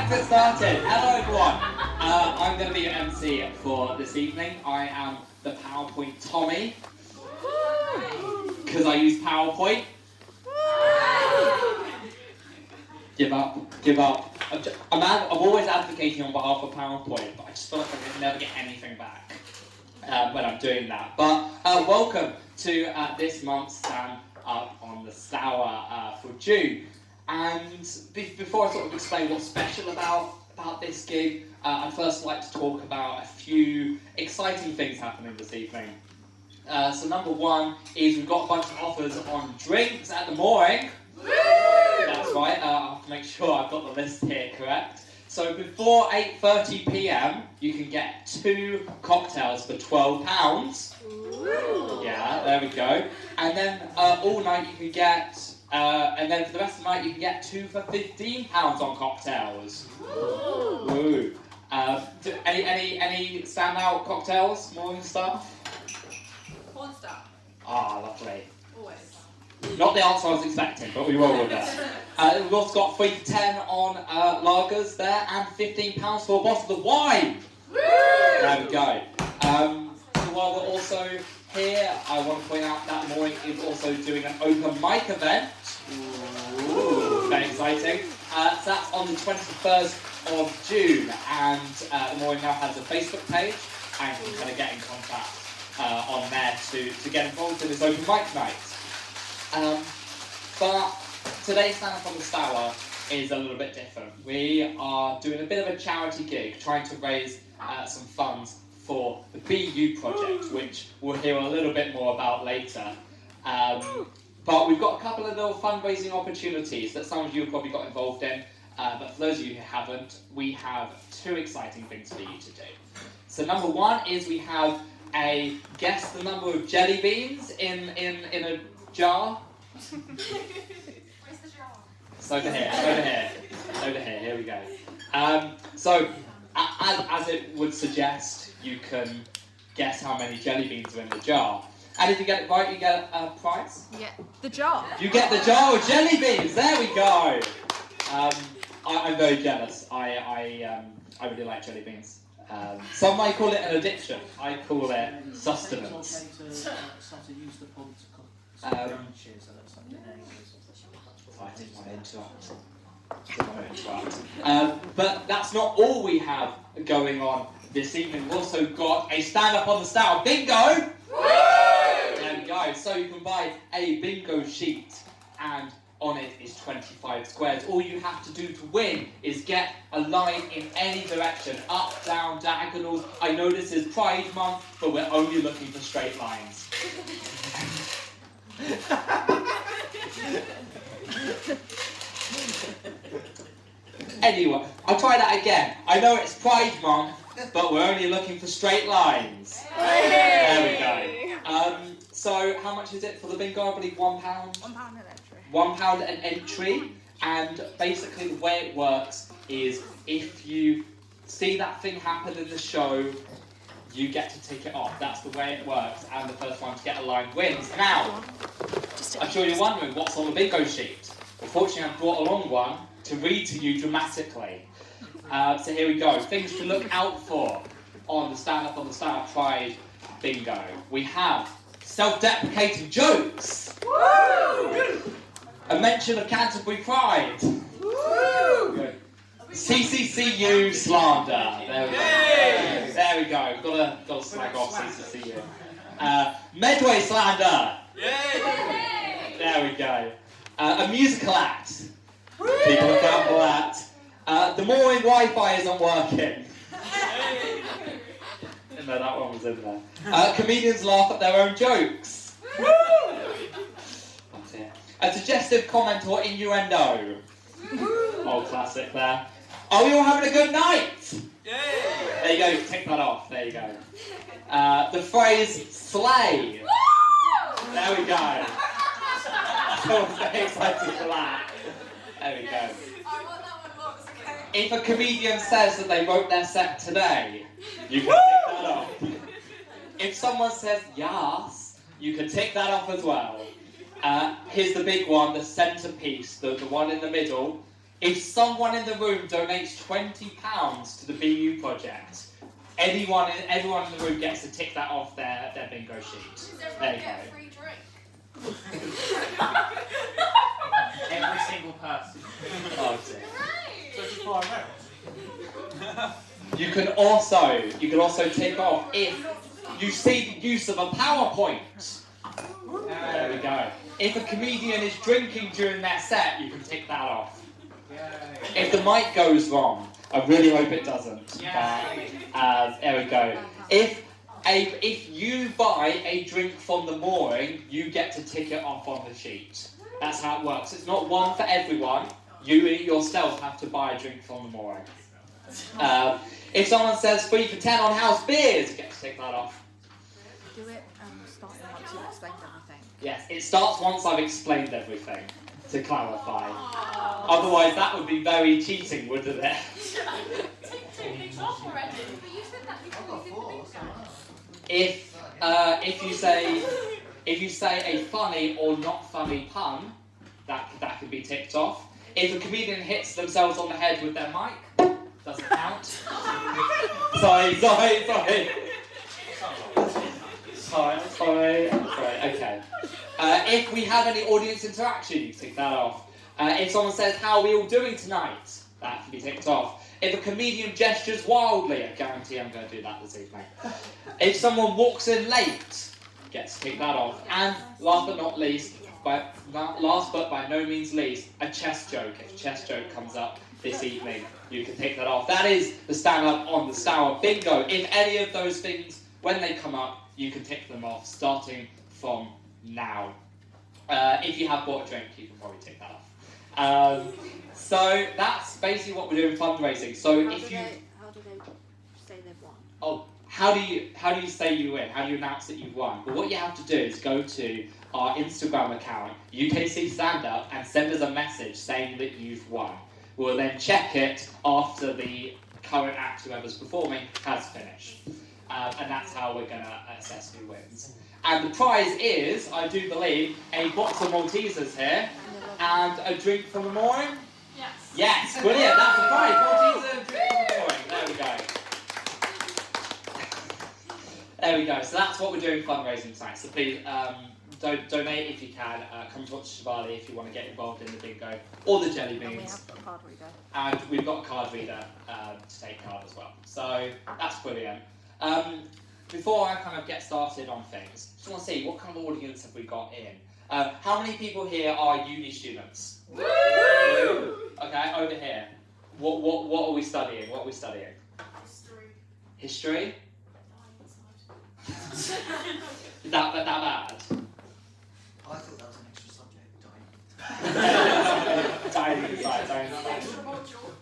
let's get started. Hello everyone. I'm going to be your MC for this evening. I am the PowerPoint Tommy. Because I use PowerPoint. Give up. I'm always advocating on behalf of PowerPoint, but I just feel like I can never get anything back when I'm doing that. But welcome to this month's stand up on the Stour for June. And before I sort of explain what's special about this gig, I'd first like to talk about a few exciting things happening this evening. So number one is we've got a bunch of offers on drinks at the mooring. That's right, I have to make sure I've got the list here correct. So before 8:30 p.m, you can get 2 cocktails for £12. Yeah, there we go. And then all night you can get, and then for the rest of the night you can get 2 for £15 on cocktails. Woo. Any standout cocktails, morning stuff? Porn star. Ah, lovely. Always. Not the answer I was expecting, but we roll with that. We've also got 3 for £10 on lagers there, and £15 for a bottle of wine. Woo! There we go. So while we're also here, I want to point out that Mooring is also doing an open mic event. Ooh, very exciting. So that's on the 21st of June, and the Mooring now has a Facebook page, and you can kind of get in contact on there to get involved in this open mic night. But today's stand up on the Stour is a little bit different. We are doing a bit of a charity gig, trying to raise some funds for the BU project, which we'll hear a little bit more about later. But we've got a couple of little fundraising opportunities that some of you have probably got involved in, but for those of you who haven't, we have 2 exciting things for you to do. So number one is we have a guess the number of jelly beans in a jar. Where's the jar? It's over here, here we go. So, as it would suggest, you can guess how many jelly beans are in the jar. And if you get it right, you get a prize. Yeah, the jar. You get the jar of jelly beans, there we go. I'm very jealous. I really like jelly beans. Some might call it an addiction. I call it sustenance. I didn't want to interrupt. But that's not all we have going on this evening. We've also got a stand-up on the Stour bingo! There we go. So you can buy a bingo sheet, and on it is 25 squares. All you have to do to win is get a line in any direction, up, down, diagonals. I know this is Pride Month, but we're only looking for straight lines. Anyway, I'll try that again. I know it's Pride Month, but we're only looking for straight lines. There we go. So how much is it for the bingo? I believe £1. £1 an entry. £1 an entry, and basically the way it works is if you see that thing happen in the show, you get to tick it off. That's the way it works, and the first one to get a line wins. Now, I'm sure you're wondering what's on the bingo sheet. Unfortunately, I've brought along one to read to you dramatically. So here we go. Things to look out for on the Stand Up on the Stour Pride bingo. We have self-deprecating jokes. Woo! A mention of Canterbury Pride. Woo! CCCU slander. There we go. There we go. Got to slag off CCCU. Medway slander. Yay! There we go. A musical act. People have gambled at. The mooring Wi-Fi isn't working. No, that one was in there. Comedians laugh at their own jokes. That's it. A suggestive comment or innuendo. Oh, classic there. Are we all having a good night? There you go, tick that off. There you go. The phrase slay. There we go. So very excited for that. There we go. I want that one locked, okay? If a comedian says that they wrote their set today, you can tick that off. If someone says yes, you can tick that off as well. Here's the big one, the centerpiece, the one in the middle. If someone in the room donates £20 to the BU project, everyone in the room gets to tick that off their bingo sheet. Does There everyone you get a go. free drink? Every single person. Oh, dear. So just fly around. You can also tick off if you see the use of a PowerPoint. There we go. If a comedian is drinking during their set, you can tick that off. If the mic goes wrong, I really hope it doesn't. But, there we go. If you buy a drink from the mooring, you get to tick it off on the sheet. That's how it works. It's not one for everyone. You yourself have to buy a drink from the mooring. If someone says 3 for 10 on house beers, you get to tick that off. Do it starting once you've explained everything. Yes, it starts once I've explained everything, to clarify. Otherwise, that would be very cheating, wouldn't it? Ticked off already. But you said that before you did the bingo. If you say a funny or not funny pun, that could be ticked off. If a comedian hits themselves on the head with their mic, doesn't count. Sorry. Okay. If we have any audience interaction, you tick that off. If someone says, "How are we all doing tonight?" that can be ticked off. If a comedian gestures wildly, I guarantee I'm going to do that this evening. If someone walks in late, gets to tick that off. And last but by no means least, a chest joke. If a chest joke comes up this evening, you can tick that off. That is the stand-up on the Stour bingo. If any of those things, when they come up, you can tick them off, starting from now. If you have bought a drink, you can probably tick that off. So that's basically what we're doing fundraising. So How do they say they've won? Oh, how do you say you win? How do you announce that you've won? Well, what you have to do is go to our Instagram account, UKC Stand Up, and send us a message saying that you've won. We'll then check it after the current act, whoever's performing, has finished. And that's how we're going to assess who wins. And the prize is, I do believe, a box of Maltesers here and a drink from the mooring. Yes, brilliant, that's the prize. Malteser, drink from the mooring. There we go. There we go. So that's what we're doing fundraising tonight. So please donate if you can. Come to watch Shivali if you want to get involved in the bingo or the jelly And we beans. have a card reader. And we've got a card reader to take card as well. So that's brilliant. Before I kind of get started on things, just want to see what kind of audience have we got in. How many people here are uni students? Woo! Okay, over here. What are we studying? What are we studying? History? Is that bad? I thought that was an extra subject, Dying.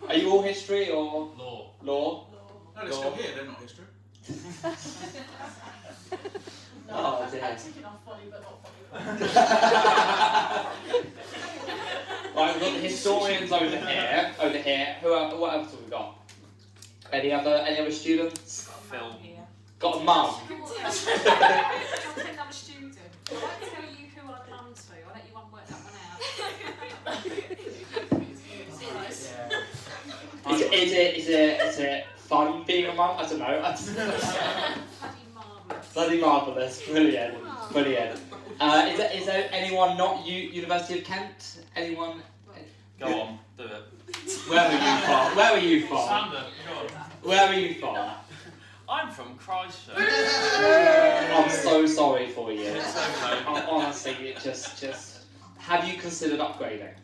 Are you all history or Law. law? No, they're still here, they're not history. Oh dear. Taking off funny but not funny. Right, we've got the historians over here. What else have we got? Any other students? Film. Got a mum. I'm a student. I won't tell you who I come to. I'll let you work that one out. Is it fun being a mum? I don't know. Bloody marvellous. Brilliant. Is there anyone not University of Kent? Anyone? Go on, do it. Where are you from? Sander, go on. Where are you from? I'm from Christchurch. I'm so sorry for you. It's okay. Honestly, it just. Have you considered upgrading?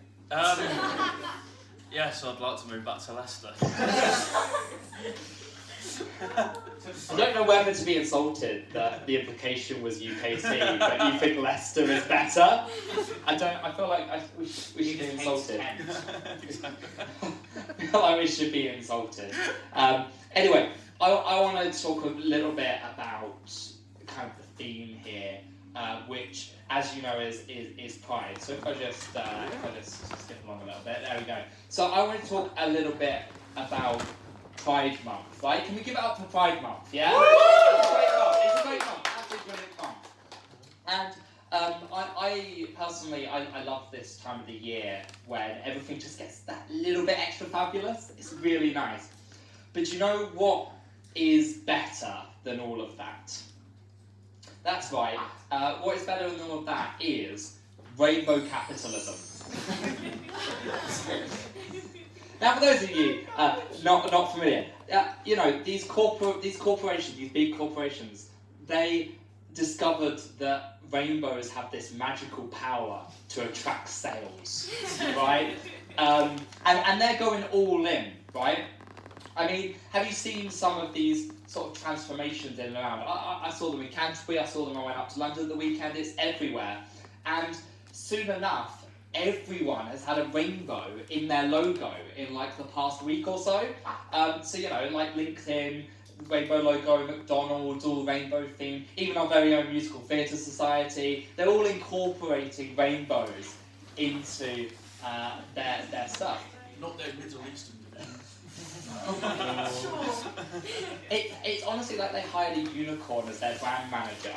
Yes, I'd like to move back to Leicester. I don't know whether to be insulted that the implication was UKC, but you think Leicester is better. I feel like we should be insulted. I feel like we should be insulted. Anyway, I want to talk a little bit about kind of the theme here, which, as you know, is pride. So if I just skip along a little bit, there we go. So I want to talk a little bit about Pride Month, right? Can we give it up for Pride Month? Yeah. It's a great month. It's a great month. Absolutely brilliant month. And I personally, I love this time of the year when everything just gets that little bit extra fabulous. It's really nice. But you know what is better than all of that? That's right. What is better than all of that is rainbow capitalism. Now, for those of you not familiar, you know, these corporations, these big corporations, they discovered that rainbows have this magical power to attract sales, right? And they're going all in, right? I mean, have you seen some of these sort of transformations in and around? I saw them in Canterbury, I saw them when I went up to London at the weekend, it's everywhere. And soon enough, everyone has had a rainbow in their logo in like the past week or so. So, you know, like LinkedIn, rainbow logo, McDonald's, all rainbow themed, even our very own musical theatre society, they're all incorporating rainbows into their stuff. Not their Middle Eastern division. It's honestly like they hired a unicorn as their brand manager.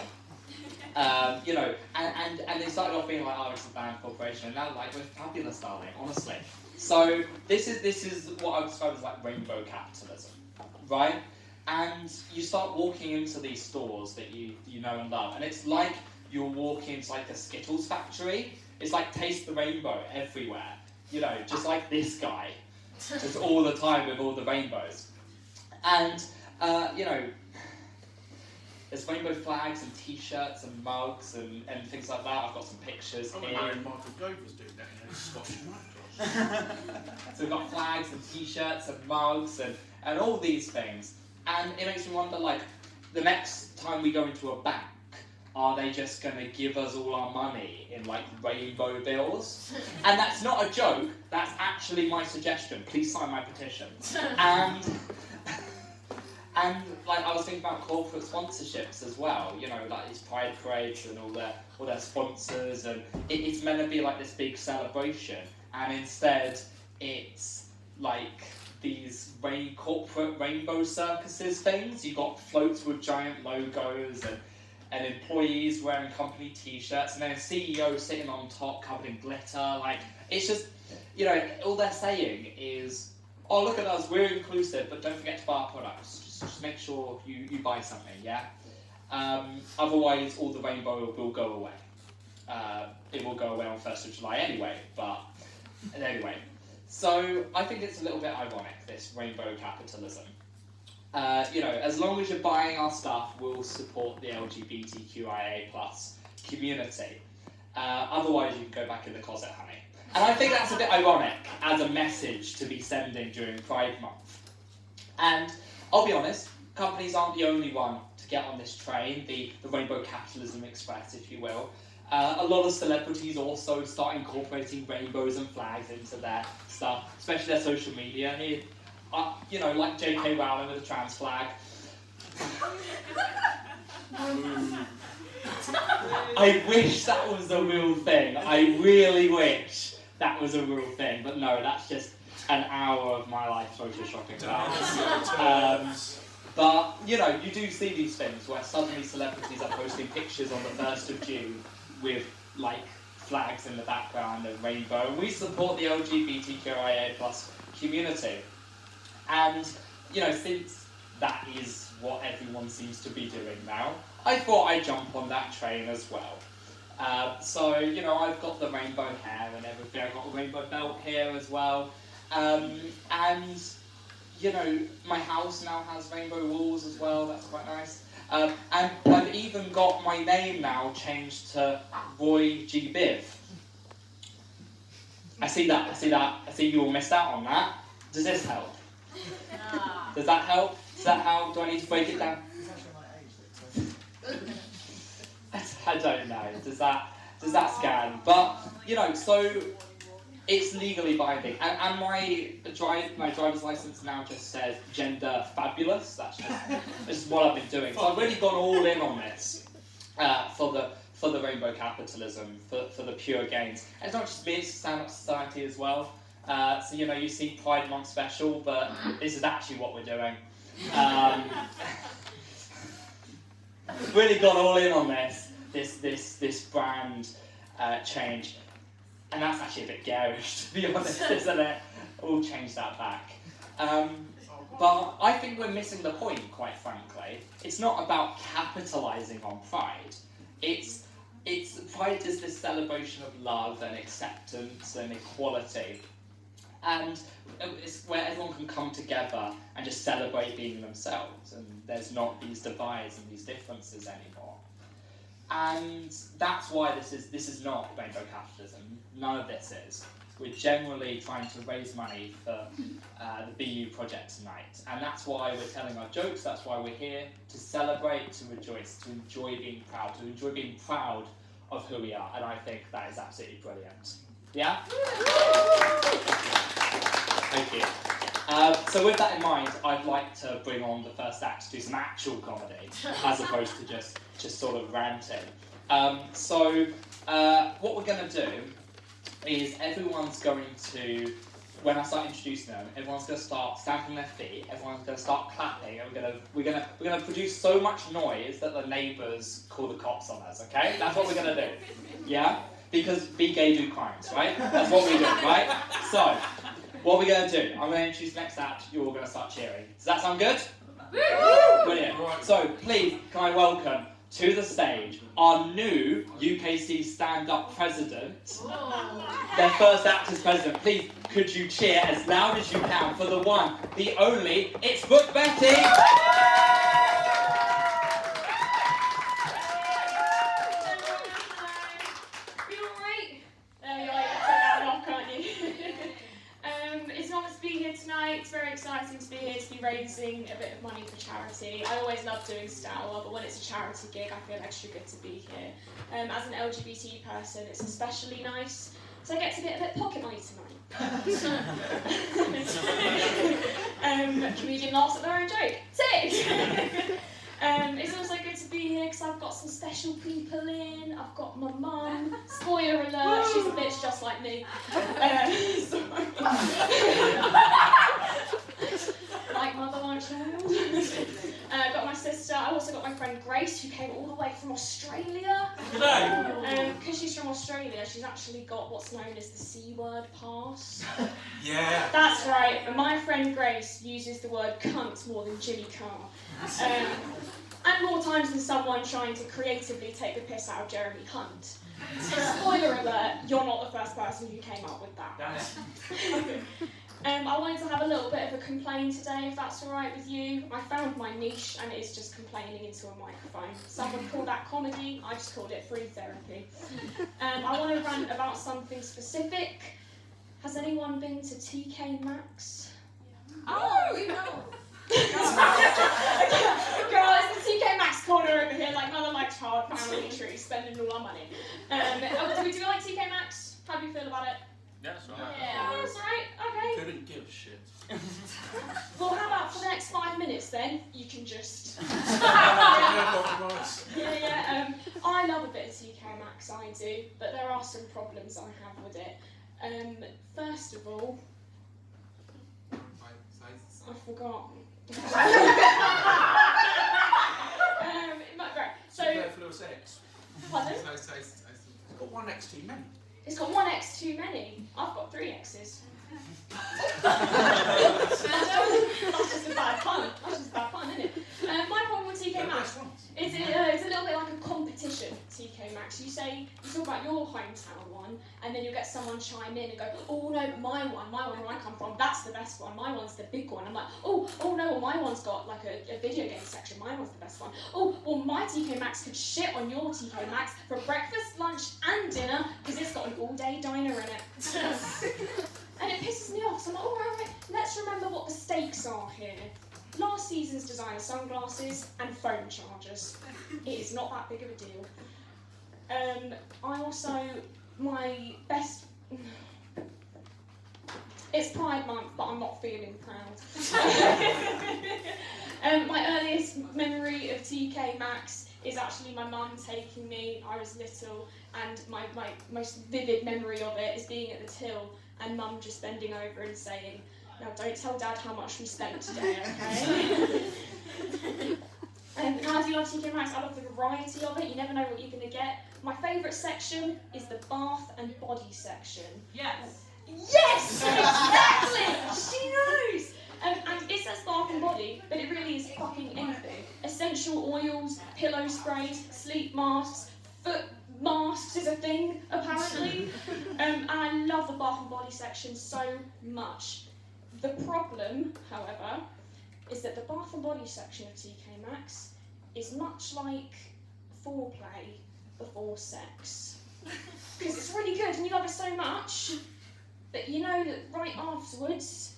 You know, and they started off being like, oh, it's a brand corporation, and now like, we're fabulous, darling, honestly. So this is what I would describe as like rainbow capitalism, right? And you start walking into these stores that you know and love, and it's like you're walking into like a Skittles factory. It's like taste the rainbow everywhere, you know, just like this guy, just all the time with all the rainbows. And you know, there's rainbow flags and T-shirts and mugs and things like that. I've got some pictures here. Michael Gove was doing that in his Scottish nightclub. So we've got flags and T-shirts and mugs and all these things. And it makes me wonder, like, the next time we go into a bank, are they just going to give us all our money in, like, rainbow bills? And that's not a joke, that's actually my suggestion. Please sign my petition. And like, I was thinking about corporate sponsorships as well, you know, like these pride parades and all their sponsors, and it's meant to be like this big celebration, and instead it's like these corporate rainbow circuses things. You got floats with giant logos and employees wearing company T-shirts, and then a CEO sitting on top covered in glitter. Like, it's just, you know, all they're saying is, oh, look at us, we're inclusive, but don't forget to buy our products. Just make sure you buy something, yeah? Otherwise, all the rainbow will go away. It will go away on 1st of July anyway, but anyway. So I think it's a little bit ironic, this rainbow capitalism. You know, as long as you're buying our stuff, we'll support the LGBTQIA+ community. Otherwise, you can go back in the closet, honey. And I think that's a bit ironic as a message to be sending during Pride Month. And I'll be honest, companies aren't the only one to get on this train, the Rainbow Capitalism Express, if you will. A lot of celebrities also start incorporating rainbows and flags into their stuff, especially their social media. You know, like J.K. Rowling with a trans flag. I wish that was a real thing. I really wish that was a real thing. But no, that's just an hour of my life photoshopping that. But, you know, you do see these things where suddenly celebrities are posting pictures on the 1st of June with, like, flags in the background and rainbow. And we support the LGBTQIA+ community. And, you know, since that is what everyone seems to be doing now, I thought I'd jump on that train as well. So, you know, I've got the rainbow hair and everything. I've got a rainbow belt here as well. And, you know, my house now has rainbow walls as well. That's quite nice. And I've even got my name now changed to Roy G. Biv. I see you all missed out on that. Does this help? Does that help? Does that help? Do I need to break it down? I don't know. Does that scan? But, you know, so it's legally binding. And my driver's license now just says gender fabulous. That's just what I've been doing. So I've really gone all in on this for the rainbow capitalism, for the pure gains. And it's not just me, it's stand-up society as well. So, you know, you see Pride Month special, but this is actually what we're doing. Really gone all in on this. this brand change, and that's actually a bit garish, to be honest, isn't it? We'll change that back. But I think we're missing the point, quite frankly. It's not about capitalising on pride. It's pride is this celebration of love and acceptance and equality, and it's where everyone can come together and just celebrate being themselves, and there's not these divides and these differences anymore. And that's why this is not rainbow capitalism. None of this is. We're generally trying to raise money for the BU project tonight, and that's why we're telling our jokes. That's why we're here, to celebrate, to rejoice, to enjoy being proud of who we are, and I think that is absolutely brilliant. Yeah? Thank you. So with that in mind, I'd like to bring on the first act to do some actual comedy, as opposed to just sort of ranting. So what we're going to do is everyone's going to, when I start introducing them, everyone's going to start stamping their feet, everyone's going to start clapping, and we're going to produce so much noise that the neighbours call the cops on us, okay? That's what we're going to do, yeah? Because be gay, do crimes, right? That's what we do, right? So, what we're going to do, I'm going to introduce the next act, you're all going to start cheering. Does that sound good? Brilliant. So, please, can I welcome to the stage our new UKC stand-up president, their first act as president. Please, could you cheer as loud as you can for the one, the only, it's Brooke Bettey! It's very exciting to be here, to be raising a bit of money for charity. I always love doing Stour, but when it's a charity gig, I feel extra good to be here. As an LGBT person, it's especially nice, so I get to get a bit of pocket money tonight. Comedian laughs at their own joke. Tick! It's also good to be here because I've got some special people in. I've got my mum. Spoiler alert, she's a bitch just like me. Like mother, like child. I've got my sister. I also got my friend Grace, who came all the way from Australia. Because she's from Australia, she's actually got what's known as the C-word pass. Yeah. That's right. And my friend Grace uses the word cunt more than Jimmy Carr. And more times than someone trying to creatively take the piss out of Jeremy Hunt. So spoiler alert, you're not the first person who came up with that. I wanted to have a little bit of a complaint today, if that's alright with you. I found my niche and it is just complaining into a microphone. Someone called that comedy, I just called it free therapy. I want to rant about something specific. Has anyone been to TK Maxx? Oh, we know. Girl, it's the TK Maxx corner over here, like mother, like child, family tree, spending all our money. Do we like TK Maxx? How do you feel about it? Yeah, that's right. Yeah, that's right. Okay. Couldn't give a shit. Well, how about for the next 5 minutes then? You can just. Yeah. I love a bit of TK Maxx, I do, but there are some problems I have with it. First of all, I forgot. Right. So. Superfluous X. Pardon? It's got one X too many. It's got one X too many. I've got 3 X's. That's just a bad pun. Isn't it? My problem with TK Maxx, it's a little bit like a competition. TK Maxx. You talk about your hometown one, and then you'll get someone chime in and go, oh no, but my one where I come from, that's the best one. My one's the big one. I'm like, oh no, well, my one's got like a video game section. My one's the best one. Oh, well, my TK Maxx could shit on your TK Maxx for breakfast, lunch, and dinner because it's got an all-day diner in it. And it pisses me off. So I'm like, all right, let's remember what the stakes are here. Last season's designer sunglasses and phone chargers. It is not that big of a deal. My best... It's Pride Month, but I'm not feeling proud. My earliest memory of TK Maxx is actually my mum taking me. I was little, and my most vivid memory of it is being at the till and mum just bending over and saying, "Now don't tell Dad how much we spent today, okay?" Now I do love TK Maxx. I love the variety of it. You never know what you're going to get. My favourite section is the bath and body section. Yes. Yes! Exactly! She knows! And it says bath and body, but it really is fucking anything. Essential oils, pillow sprays, sleep masks, foot masks is a thing, apparently. And I love the bath and body section so much. The problem, however, is that the bath and body section of TK Maxx is much like foreplay before sex. Because it's really good and you love it so much, but you know that right afterwards,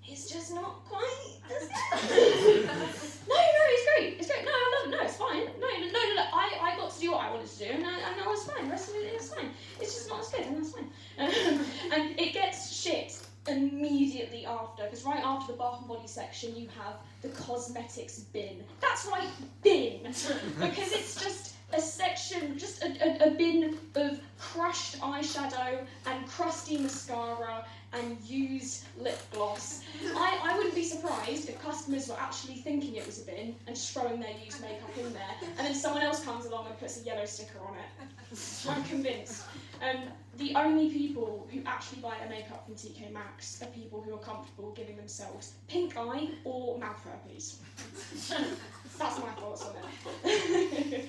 it's just not quite the same. No, it's great. It's great. No, I love it. No, it's fine. No. I got to do what I wanted to do, and I know it's fine. The rest of it is fine. It's just not as good, and that's fine. And it gets shit immediately after, because right after the bath and body section, you have the cosmetics bin. That's right, bin, because it's just a section, just a bin of crushed eyeshadow and crusty mascara and used lip gloss. I wouldn't be surprised if customers were actually thinking it was a bin and just throwing their used makeup in there, and then someone else comes along and puts a yellow sticker on it. I'm convinced. The only people who actually buy their makeup from TK Maxx are people who are comfortable giving themselves pink eye or mouth herpes. That's my thoughts on it.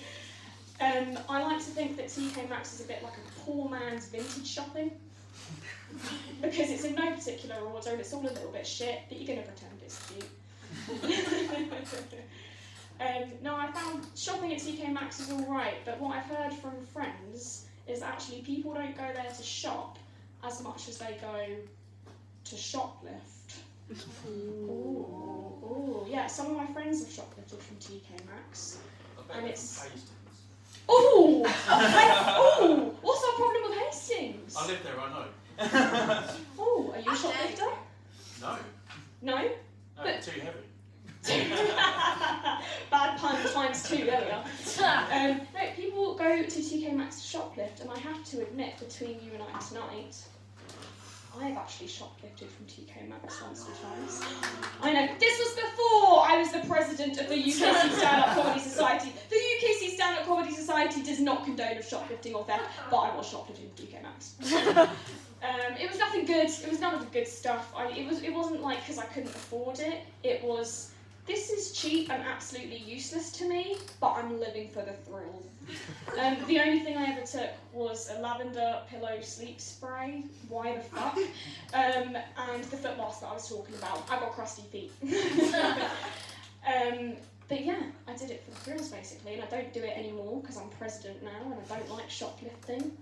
I like to think that TK Maxx is a bit like a poor man's vintage shopping, because it's in no particular order and it's all a little bit shit, but you're going to pretend it's cute. No, I found shopping at TK Maxx is alright, but what I've heard from friends is actually people don't go there to shop as much as they go to shoplift. Ooh, yeah, some of my friends have shoplifted from TK Maxx. And it's... Ooh! What's our problem with Hastings? I live there, I know. Oh, are you a shoplifter? No. No? No, But- too heavy. Bad pun times 2, there we are. No, people go to TK Maxx to shoplift, and I have to admit, between you and I tonight, I have actually shoplifted from TK Maxx once or twice. I know, this was before I was the president of the UKC Stand-Up Comedy Society. The UKC Stand-Up Comedy Society does not condone shoplifting or theft, but I was shoplifting from TK Maxx. It was nothing good, it was none of the good stuff. It wasn't like because I couldn't afford it, it was, this is cheap and absolutely useless to me, but I'm living for the thrill. The only thing I ever took was a lavender pillow sleep spray. Why the fuck? And the foot mask that I was talking about. I got crusty feet. But yeah, I did it for the thrills basically, and I don't do it anymore because I'm president now and I don't like shoplifting.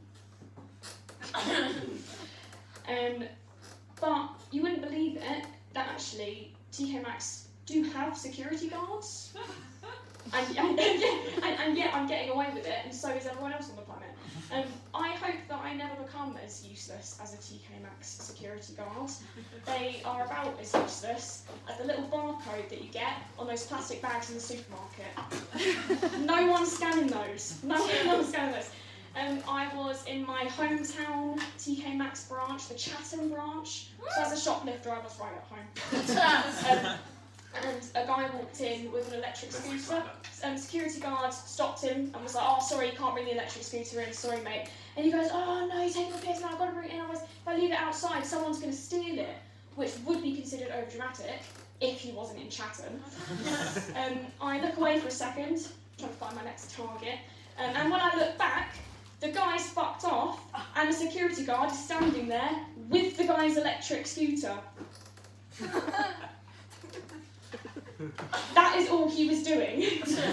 But you wouldn't believe it, that actually TK Maxx do have security guards, and yet I'm getting away with it, and so is everyone else on the planet. I hope that I never become as useless as a TK Maxx security guard. They are about as useless as the little barcode that you get on those plastic bags in the supermarket. No one's scanning those. No one's scanning those. I was in my hometown TK Maxx branch, the Chatham branch, so as a shoplifter I was right at home. And a guy walked in with an electric scooter. Security guard stopped him and was like, "Oh, sorry, you can't bring the electric scooter in, sorry mate." And he goes, "Oh no, you're taking the piss now, I've got to bring it in, otherwise if I leave it outside someone's going to steal it," which would be considered overdramatic if he wasn't in Chatham. I look away for a second, trying to find my next target, and when I look back, the guy's fucked off and the security guard is standing there with the guy's electric scooter. That is all he was doing.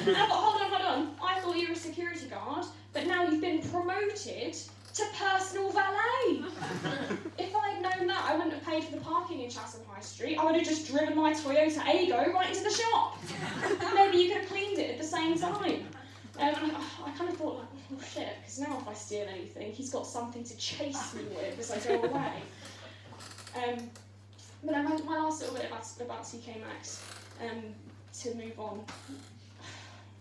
Now, but hold on. I thought you were a security guard, but now you've been promoted to personal valet. If I'd known that, I wouldn't have paid for the parking in Chatham High Street. I would have just driven my Toyota Aygo right into the shop. Maybe you could have cleaned it at the same time. And I kind of thought, like, oh shit, because now if I steal anything, he's got something to chase me with as I go away. But then my last little bit about TK Maxx, to move on.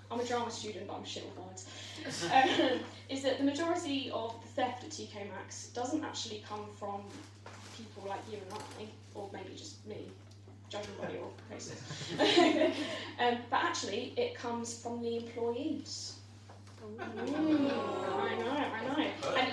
I'm a drama student, but I'm shit with words. Is that the majority of the theft at TK Maxx doesn't actually come from people like you and I, or maybe just me, judging by your faces. But actually, it comes from the employees. I know. And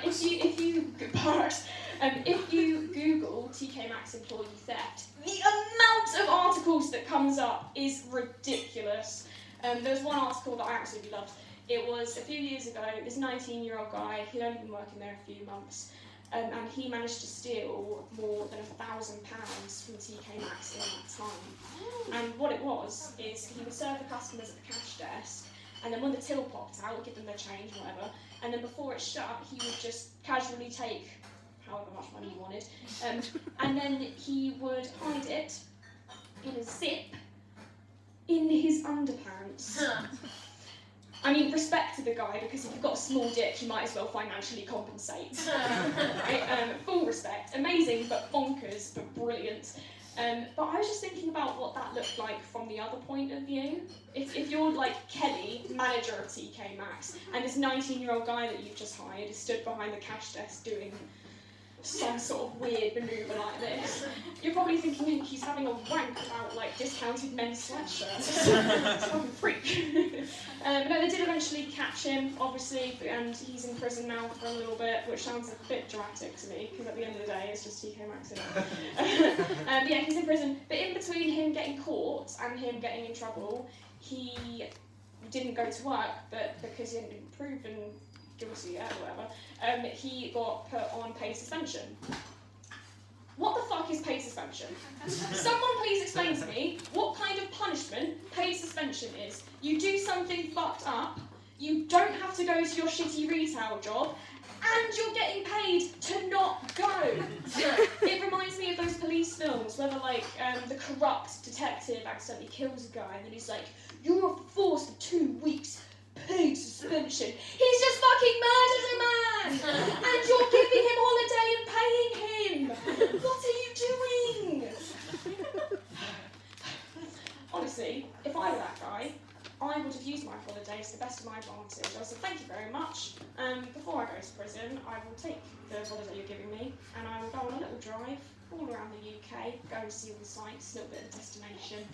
if you Google TK Maxx employee theft, the amount of articles that comes up is ridiculous. There was one article that I absolutely loved. It was a few years ago. This 19-year-old guy, he'd only been working there a few months, and he managed to steal more than £1,000 from TK Maxx in that time. And what it was is he would serve the customers at the cash desk, and then when the till popped out, give them their change, whatever, and then before it shut, he would just casually take however much money he wanted, and then he would hide it in a zip in his underpants. I mean, respect to the guy, because if you've got a small dick, you might as well financially compensate. Right? Full respect. Amazing, but bonkers, but brilliant. But I was just thinking about what that looked like from the other point of view. If you're like Kelly, manager of TK Maxx, and this 19-year-old guy that you've just hired is stood behind the cash desk doing some sort of weird manoeuvre like this, you're probably thinking he's having a wank about like discounted men's sweatshirts. It's a fucking freak. No, they did eventually catch him, obviously, and he's in prison now for a little bit, which sounds a bit dramatic to me, because at the end of the day, it's just TK Maxx. But yeah, he's in prison. But in between him getting caught and him getting in trouble, he didn't go to work, but because he hadn't been proven guilty yet, or whatever, he got put on paid suspension. What the fuck is paid suspension? Someone please explain to me what kind of punishment paid suspension is. You do something fucked up, you don't have to go to your shitty retail job, and you're getting paid to not go. It reminds me of those police films where the corrupt detective accidentally kills a guy and then he's like, "You're forced for 2 weeks paid suspension." He's just fucking murdered a man! And you're giving him holiday and paying him! What are you doing? Honestly, if I were that guy, I would have used my holiday to the best of my advantage. I said, "Thank you very much. Before I go to prison, I will take the holiday you're giving me and I will go on a little drive all around the UK, go and see all the sights, a little bit of destination,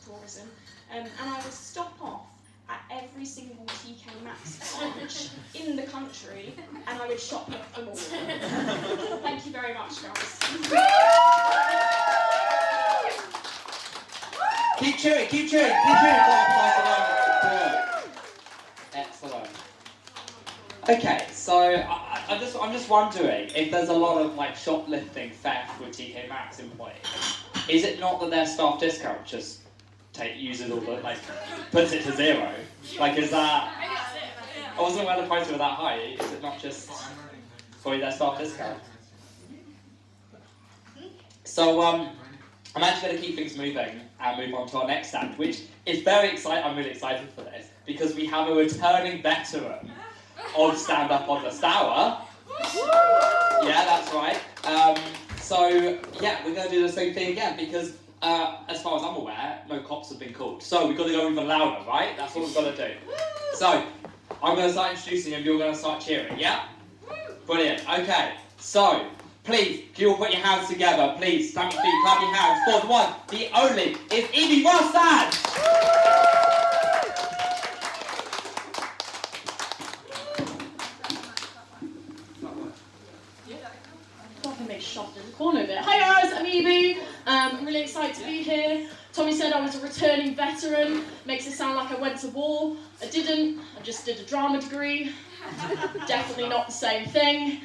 tourism, and I will stop off at every single TK Maxx branch in the country, and I would shoplift them all." Thank you very much, guys. Keep chewing. Excellent. Okay, so I'm just wondering if there's a lot of like shoplifting theft with TK Maxx employees. Is it not that their staff discount just uses all the puts it to zero? Like, is that? I wasn't aware the prices were that high. Is it not just for their staff discount? So I'm actually going to keep things moving and move on to our next stand, which is very exciting. I'm really excited for this because we have a returning veteran of stand-up on the Stour. Yeah, that's right. So yeah, we're going to do the same thing again because as far as I'm aware, no cops have been called. So we've got to go even louder, right? That's what we've got to do. So I'm going to start introducing him, you're going to start cheering, yeah? Brilliant. Okay, so please, can you all put your hands together? Please, stamp your feet, clap your hands for the one, the only, is Evie Rostant! Shoved in the corner of it. Hi guys, I'm Evie. I'm really excited to be here. Tommy said I was a returning veteran. Makes it sound like I went to war. I didn't. I just did a drama degree. Definitely not the same thing.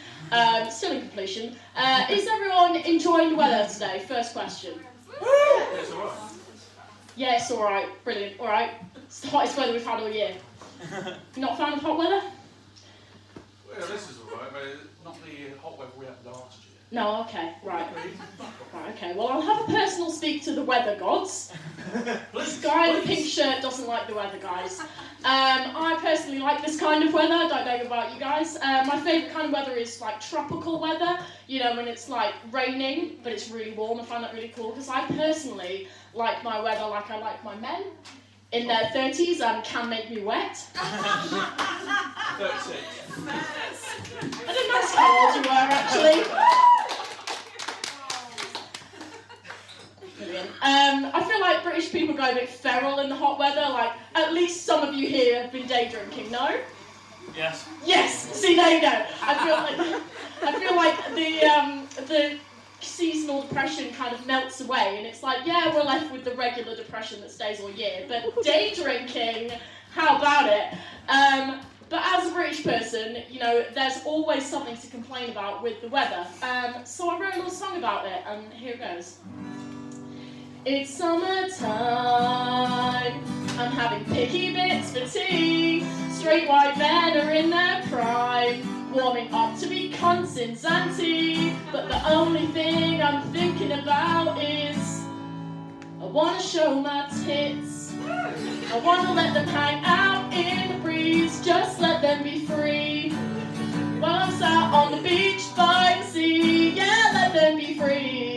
Still in completion. Is everyone enjoying the weather today? First question. Yeah, it's alright. Brilliant. Alright. It's the hottest weather we've had all year. You not a fan of hot weather? Well, this is alright, but not the hot weather we had last year. No, okay, right. Right, okay. Well, I'll have a personal speak to the weather gods. This guy in the pink shirt doesn't like the weather, guys. I personally like this kind of weather. I don't know about you guys. My favourite kind of weather is like tropical weather. You know, when it's like raining, but it's really warm. I find that really cool because I personally like my weather like I like my men. In their 30s and can make me wet. 36. I didn't ask how old you were, actually. Brilliant. I feel like British people go a bit feral in the hot weather. Like, at least some of you here have been day drinking, no? Yes. Yes. See, there you go. I feel like the seasonal depression kind of melts away, and it's like, yeah, we're left with the regular depression that stays all year. But day drinking, how about it? But as a British person, you know, there's always something to complain about with the weather. So I wrote a little song about it, and here it goes. It's summertime, I'm having picky bits for tea. Straight white men are in their prime, warming up to be cunts in Zante. But the only thing I'm thinking about is I wanna show my tits. I wanna let them hang out in the breeze, just let them be free. While I'm sat on the beach by the sea, yeah, let them be free.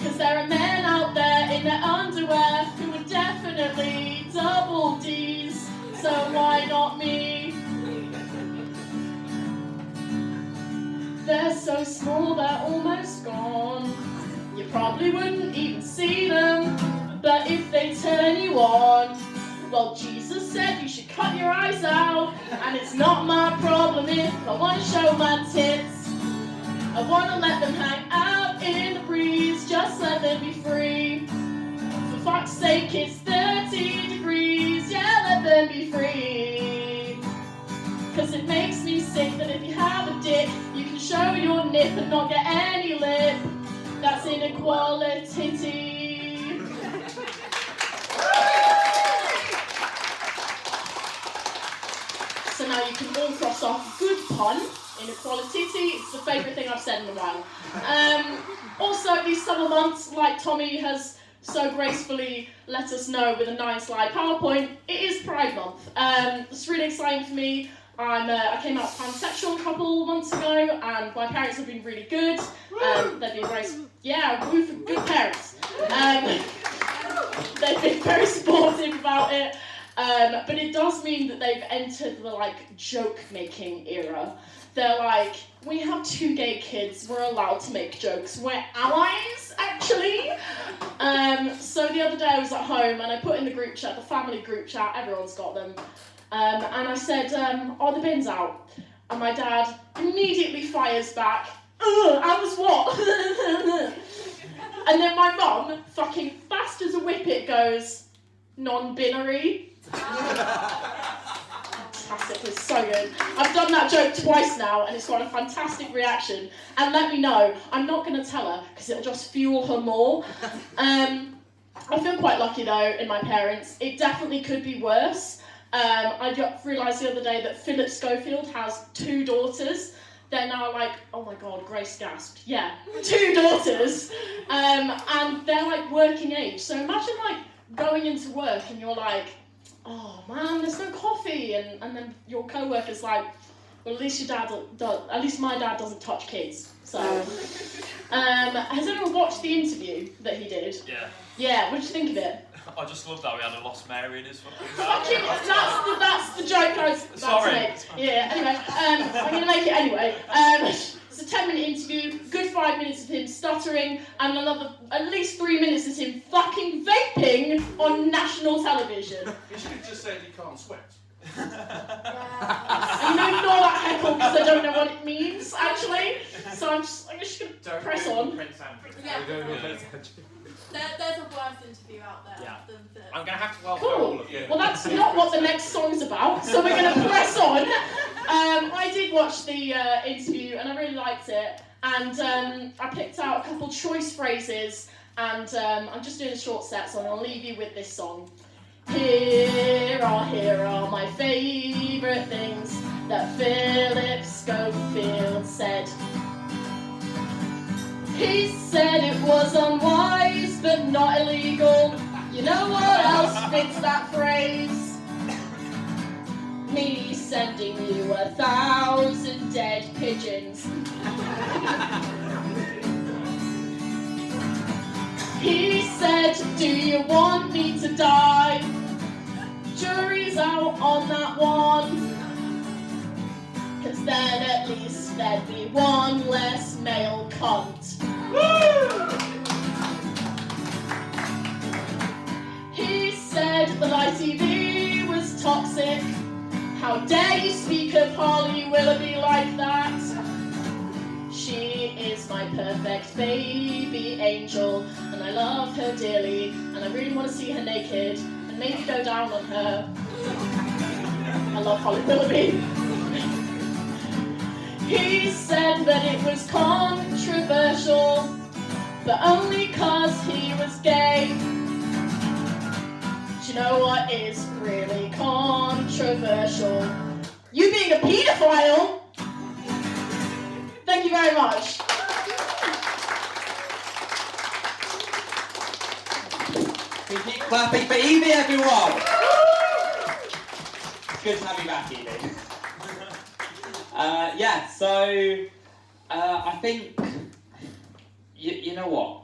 'Cause there are men out there in their underwear who are definitely double D's, so why not me? They're so small, they're almost gone. You probably wouldn't even see them. But if they turn you on, well, Jesus said you should cut your eyes out. And it's not my problem if I want to show my tits. I want to let them hang out in the breeze, just let them be free. For fuck's sake, it's 30 degrees, yeah, let them be free. 'Cause it makes me sick that if you have a dick, you can show your nip and not get any lip. That's inequality. So now you can all cross off good pun, inequality. It's the favourite thing I've said in a while. Also, these summer months, like Tommy has so gracefully let us know with a 9-slide PowerPoint, it is Pride Month. It's really exciting for me. I came out pansexual a couple months ago, and my parents have been really good. They've been very, woo for good parents. They've been very supportive about it. But it does mean that they've entered the joke-making era. They're like, we have 2 gay kids, we're allowed to make jokes. We're allies, actually. So the other day I was at home and I put in the group chat, the family group chat, everyone's got them. And I said, are the bins out? And my dad immediately fires back, out was what? And then my mum, fucking fast as a whippet, goes, non-binary. Fantastic, it's so good. I've done that joke twice now and it's got a fantastic reaction. And let me know, I'm not going to tell her because it'll just fuel her more. I feel quite lucky though in my parents. It definitely could be worse. I realised the other day that Philip Schofield has 2 daughters. They're now like, oh my god, Grace gasped. Yeah, 2 daughters. And they're working age. So imagine going into work and you're like, oh man, there's no coffee, and then your co-worker's like, well, at least my dad doesn't touch kids. So, has anyone watched the interview that he did? Yeah. Yeah, what did you think of it? I just loved how he had a lost Mary in his fucking that's the joke I was about to make. Yeah, anyway, I'm going to make it anyway. It's a 10-minute interview, good 5 minutes of him stuttering, and another at least 3 minutes of him fucking vaping on national television. You should have just said you can't sweat. And ignore that heckle because I don't know what it means, actually. So I'm just going to press on. There's a worse interview out there than the... I'm going to have to welcome Cool. all of you. Well, that's not what the next song's about, so we're going to press on. I did watch the interview and I really liked it. And I picked out a couple choice phrases, and I'm just doing a short set, so I'll leave you with this song. Here are my favourite things that Philip Schofield said. He said it was unwise, but not illegal. You know what else fits that phrase? Me sending you 1,000 dead pigeons. He said, do you want me to die? Jury's out on that one. 'Cause then at least there'd be one less male cunt. Woo! said that ITV was toxic. How dare you speak of Holly Willoughby like that? She is my perfect baby angel, and I love her dearly, and I really want to see her naked, and maybe go down on her. I love Holly Willoughby. He said that it was controversial, but only 'cause he was gay. Do you know what is really controversial? You being a paedophile? Thank you very much. We keep clapping for Evie, everyone! It's good to have you back, Evie. I think, you know what?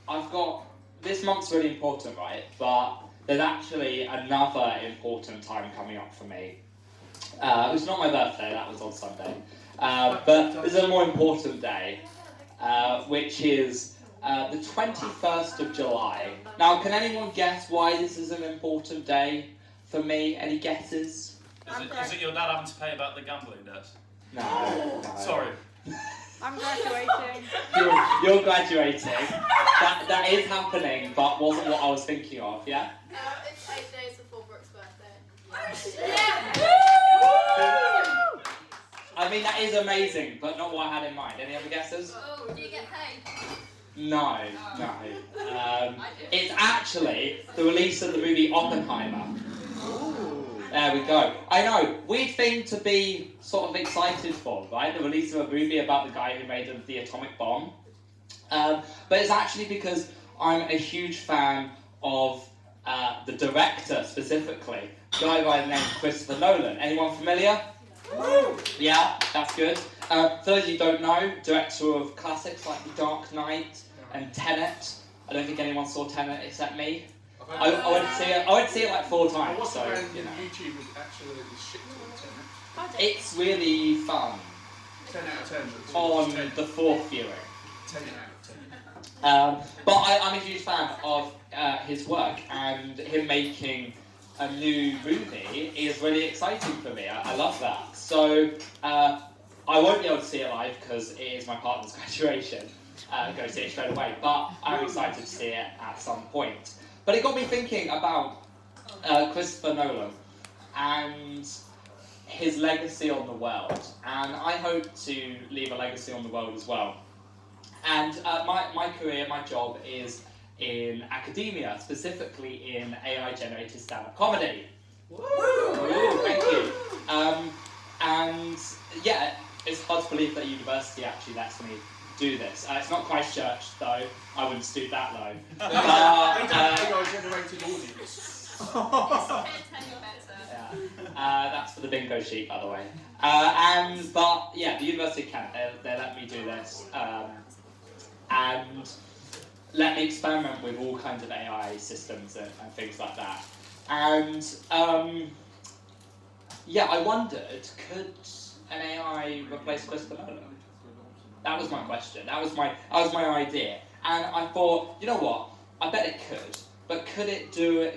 I've got, this month's really important, right? But there's actually another important time coming up for me. It was not my birthday, that was on Sunday. But there's a more important day, which is the 21st of July. Now, can anyone guess why this is an important day for me? Any guesses? Is it your dad having to pay about the gambling debts? No. Sorry. I'm graduating. You're graduating. That is happening, but wasn't what I was thinking of, yeah? It's 8 days before Brooke's birthday. I mean, that is amazing, but not what I had in mind. Any other guesses? Oh, do you get paid? No. It's actually the release of the movie Oppenheimer. There we go. I know, weird thing to be sort of excited for, right? The release of a movie about the guy who made the atomic bomb. But it's actually because I'm a huge fan of the director specifically, a guy by the name of Christopher Nolan. Anyone familiar? Yeah, that's good. For those of you who don't know, director of classics like The Dark Knight and Tenet. I don't think anyone saw Tenet except me. I went to see it like 4 times, so you know. YouTube is absolutely shit to 10. It's really fun 10 out of 10. on the 4th viewing. 10 out of 10. But I'm a huge fan of his work, and him making a new movie is really exciting for me. I love that. So I won't be able to see it live because it is my partner's graduation. Go see it straight away, but I'm excited to see it at some point. But it got me thinking about Christopher Nolan and his legacy on the world, and I hope to leave a legacy on the world as well. And my career, my job is in academia, specifically in AI-generated stand-up comedy. Woo! Thank you. And yeah, it's hard to believe that university actually lets me do this. It's not Christchurch though, I wouldn't stoop that low. AI-generated audience. That's for the bingo sheet, by the way. But yeah, the University of Kent, they let me do this. And let me experiment with all kinds of AI systems and things like that. And I wondered, could an AI replace Christopher Nolan? That was my question. That was my idea. And I thought, you know what? I bet it could. But could it do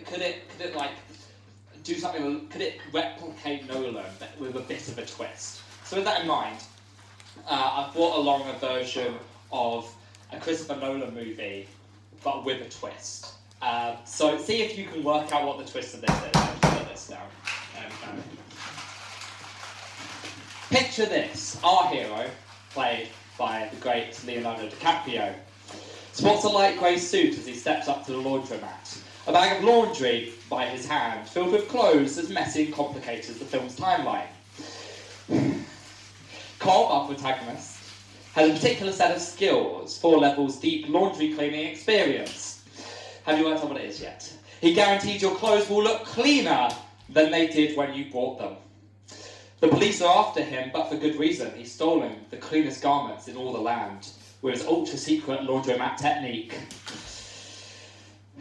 something? Could it replicate Nolan but with a bit of a twist? So with that in mind, I brought along a version of a Christopher Nolan movie, but with a twist. So see if you can work out what the twist of this is. Let's put this down. Picture this: our hero, played by the great Leonardo DiCaprio, sports a light grey suit as he steps up to the laundromat. A bag of laundry by his hand, filled with clothes as messy and complicated as the film's timeline. Cole, our protagonist, has a particular set of skills, 4 levels deep laundry cleaning experience. Have you worked out what it is yet? He guarantees your clothes will look cleaner than they did when you bought them. The police are after him, but for good reason. He's stolen the cleanest garments in all the land with his ultra-secret laundromat technique.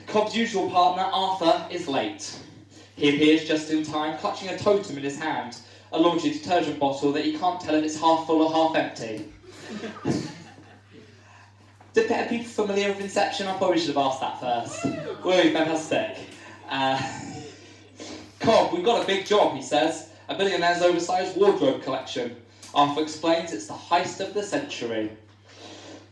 Cobb's usual partner, Arthur, is late. He appears just in time, clutching a totem in his hand, a laundry detergent bottle that he can't tell if it's half full or half empty. Are people familiar with Inception? I probably should have asked that first. Really fantastic. Cobb, we've got a big job, he says. A billionaire's oversized wardrobe collection. Arthur explains it's the heist of the century.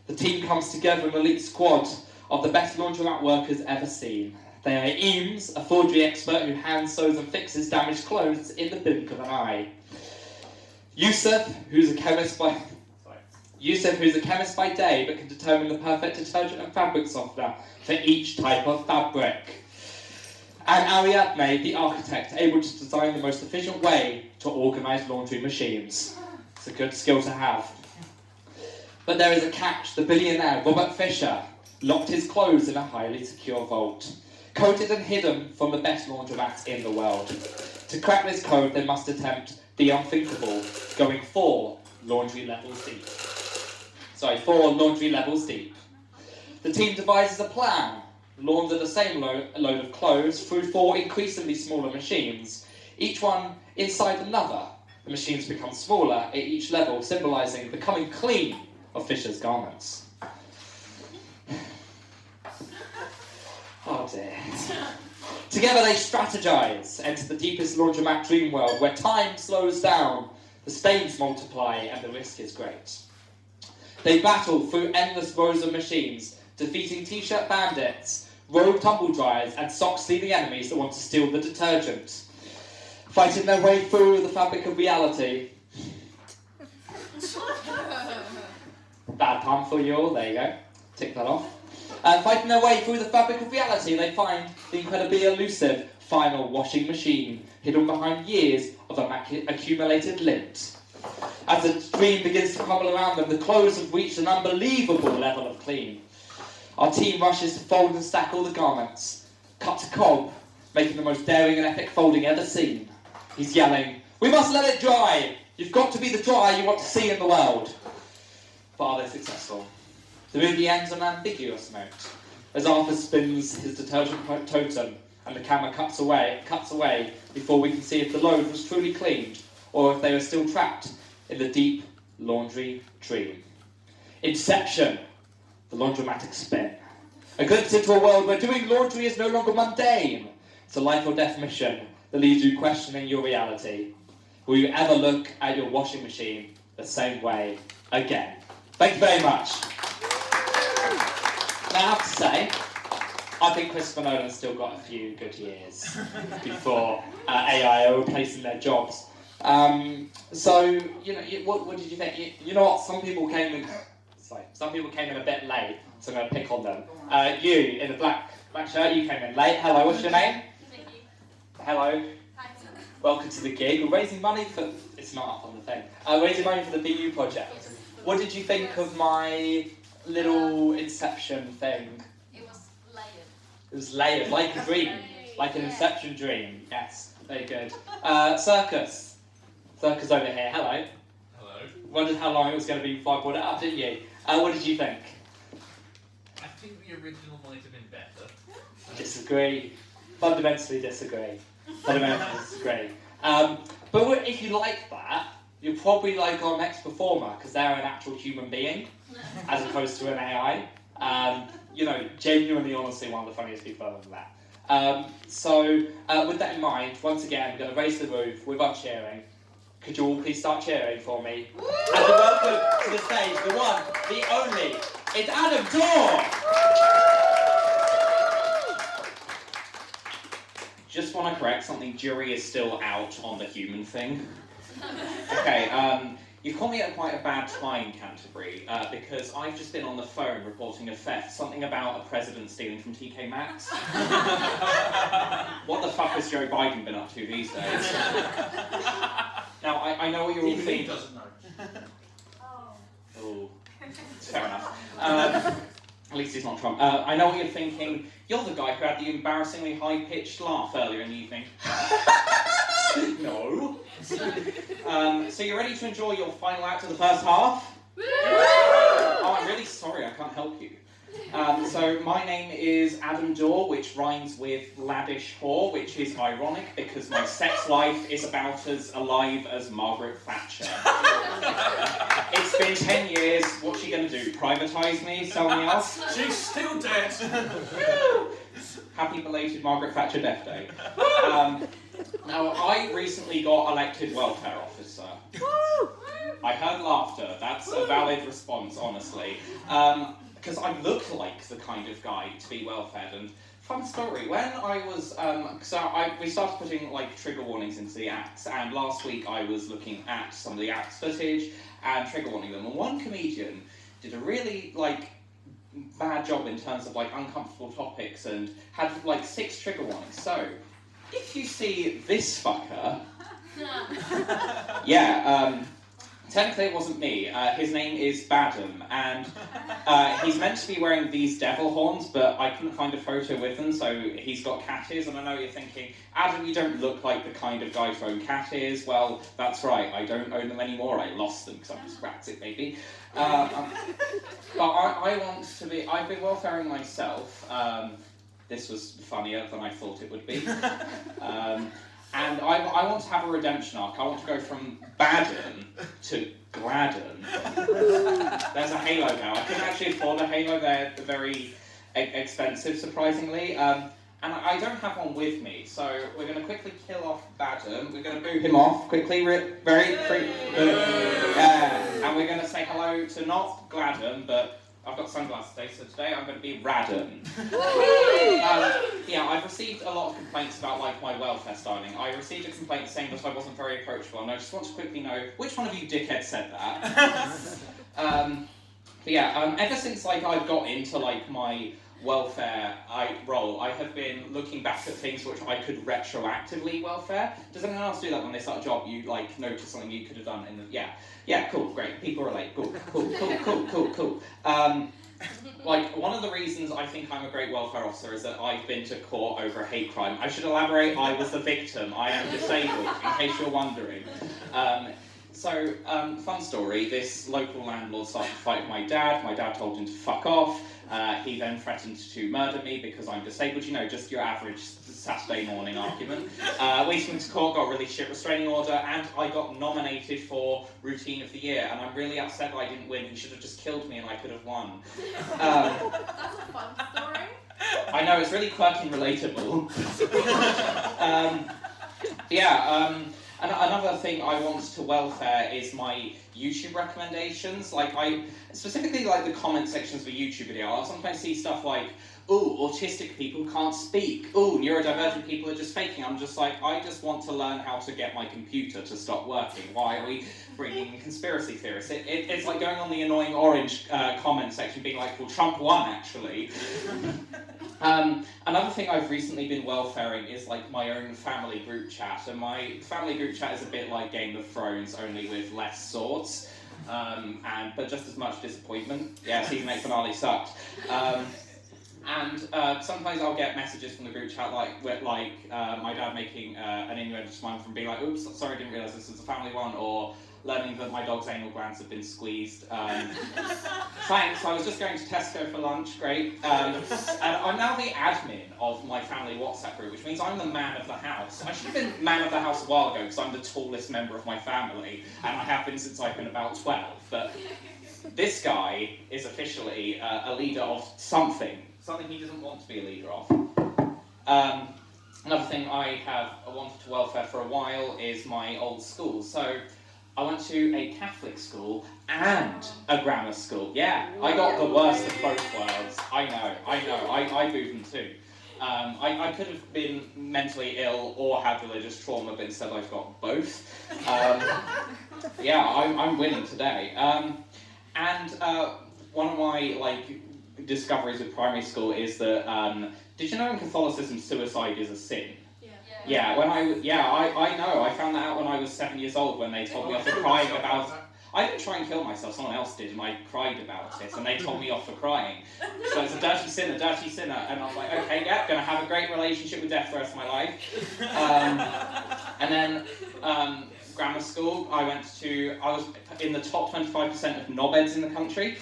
The team comes together an elite squad of the best laundromat workers ever seen. They are Eames, a forgery expert who hand sews and fixes damaged clothes in the blink of an eye. Yusuf, who's a chemist by day but can determine the perfect detergent and fabric softener for each type of fabric. And Ariadne, the architect, able to design the most efficient way to organise laundry machines. It's a good skill to have. But there is a catch. The billionaire, Robert Fisher, locked his clothes in a highly secure vault, coated and hidden from the best laundromats in the world. To crack this code, they must attempt the unthinkable, going 4 laundry levels deep. 4 laundry levels deep. The team devises a plan, launder the same load of clothes through 4 increasingly smaller machines, each one inside another. The machines become smaller at each level, symbolising becoming clean of Fisher's garments. Oh dear. Together they strategise, enter the deepest laundromat dream world where time slows down, the stains multiply and the risk is great. They battle through endless rows of machines, defeating t-shirt bandits, rogue tumble dryers and sock-stealing enemies that want to steal the detergent. Fighting their way through the fabric of reality. Bad pun for you all, there you go. Tick that off. Fighting their way through the fabric of reality, they find the incredibly elusive final washing machine, hidden behind years of accumulated lint. As the dream begins to crumble around them, the clothes have reached an unbelievable level of clean. Our team rushes to fold and stack all the garments. Cut to Cobb, making the most daring and epic folding ever seen. He's yelling, "We must let it dry! You've got to be the dry you want to see in the world!" But are they successful? The movie ends on an ambiguous note, as Arthur spins his detergent totem and the camera cuts away before we can see if the load was truly cleaned or if they were still trapped in the deep laundry dream. Inception, the laundromatic spin. A glimpse into a world where doing laundry is no longer mundane. It's a life or death mission that leaves you questioning your reality. Will you ever look at your washing machine the same way again? Thank you very much. Now I have to say, I think Christopher Nolan's still got a few good years before AI are replacing their jobs. So, what did you think? You know what? Some people came in a bit late, so I'm going to pick on them. You, in the black shirt, you came in late. Hello, what's your name? Vicky. Hello. Hi. Welcome to the gig. We're raising money for... It's not up on the thing. Raising money for the BU project. Yes. What did you think of my little Inception thing? It was layered. It was layered, like a dream. Like an Inception dream. Yes, very good. Circus. Circus over here. Hello. Hello. Wondered how long it was going to be before I brought it up, didn't you? What did you think? I think the original might have been better. Disagree. Fundamentally disagree. But if you like that, you'll probably like our next performer, because they're an actual human being, as opposed to an AI. Genuinely, honestly, one of the funniest people I've ever met. So, with that in mind, once again, I'm going to raise the roof with our cheering. Could you all please start cheering for me? And to welcome to the stage, the one, the only, it's Adam Dorr! Just want to correct something, jury is still out on the human thing. Okay, you caught me at quite a bad time, Canterbury, because I've just been on the phone reporting a theft, something about a president stealing from TK Maxx. What the fuck has Joe Biden been up to these days? Now, I know what you're all Even he thinking. doesn't know. Oh, fair enough. At least he's not Trump. I know what you're thinking. You're the guy who had the embarrassingly high-pitched laugh earlier in the evening. No. So you're ready to enjoy your final act of the first half? Oh, I'm really sorry, I can't help you. So my name is Adam Dorr, which rhymes with laddish whore, which is ironic because my sex life is about as alive as Margaret Thatcher. It's been 10 years, what's she going to do? Privatise me? Sell me off? She's still dead. happy belated Margaret Thatcher Death Day. Now, I recently got elected welfare officer. I heard laughter. That's a valid response, honestly. Because I look like the kind of guy to be well-fed. And fun story, when I was, we started putting like trigger warnings into the acts, and last week I was looking at some of the acts footage and trigger warning them. And one comedian did a really bad job in terms of uncomfortable topics and had 6 trigger warnings. So, if you see this fucker, technically it wasn't me. His name is Badham, and he's meant to be wearing these devil horns, but I couldn't find a photo with them, so he's got cat ears, and I know you're thinking, Adam, you don't look like the kind of guy to own cat ears. Well, that's right, I don't own them anymore, I lost them, because I'm dyspraxic, baby. But I want to be, I've been welfaring myself. This was funnier than I thought it would be. And I want to have a redemption arc. I want to go from Baden to Gladden. There's a halo now. I couldn't actually afford a halo. They're very expensive, surprisingly. And I don't have one with me, so we're going to quickly kill off Baden. We're going to boo him off quickly, and we're going to say hello to not Gladden, but I've got sunglasses today, so today I'm going to be Radden. I've received a lot of complaints about my welfare styling. I received a complaint saying that I wasn't very approachable, and I just want to quickly know which one of you dickheads said that. Ever since I've got into my welfare role, I have been looking back at things which I could retroactively welfare. Does anyone else do that when they start a job? You notice something you could have done in the cool, great, people relate, cool. One of the reasons I think I'm a great welfare officer is that I've been to court over a hate crime. I should elaborate, I was the victim. I am disabled, in case you're wondering. Fun story, this local landlord started to fight with my dad. My dad told him to fuck off. He then threatened to murder me because I'm disabled, just your average Saturday morning argument. We took him to court, got a really shit restraining order, and I got nominated for Routine of the Year, and I'm really upset that I didn't win. He should have just killed me and I could have won. That's a fun story. I know, it's really quirky and relatable. And another thing I want to welfare is my YouTube recommendations. Specifically the comment sections of a YouTube video. I'll sometimes see stuff like, ooh, autistic people can't speak. Ooh, neurodivergent people are just faking. I'm just I just want to learn how to get my computer to stop working. Why are we bringing in conspiracy theorists? It's like going on the annoying orange comment section being well, Trump won, actually. Another thing I've recently been welfaring is my own family group chat, and my family group chat is a bit like Game of Thrones, only with less swords, but just as much disappointment. Yeah, season 8 finale sucked. Sometimes I'll get messages from the group chat my dad making an innuendo to mine from being oops, sorry, I didn't realise this was a family one, or learning that my dog's anal glands have been squeezed. Thanks, I was just going to Tesco for lunch, great. And I'm now the admin of my family WhatsApp group, which means I'm the man of the house. I should have been man of the house a while ago, because I'm the tallest member of my family, and I have been since I've been about 12. But this guy is officially a leader of something he doesn't want to be a leader of. Another thing I have wanted to welfare for a while is my old school. So I went to a Catholic school and a grammar school. Yeah, I got the worst of both worlds. I know. I booed them too. I could have been mentally ill or had religious trauma, but instead I've got both. I'm winning today. One of my discoveries with primary school is that did you know in Catholicism suicide is a sin? Yeah, I know. I found that out when I was 7 years old when they told me off for crying about it. I didn't try and kill myself, someone else did, and I cried about it, and they told me off for crying. So it's a dirty sinner, and I was like, okay, yeah, gonna have a great relationship with death for the rest of my life. Grammar school, I was in the top 25% of knobheads in the country.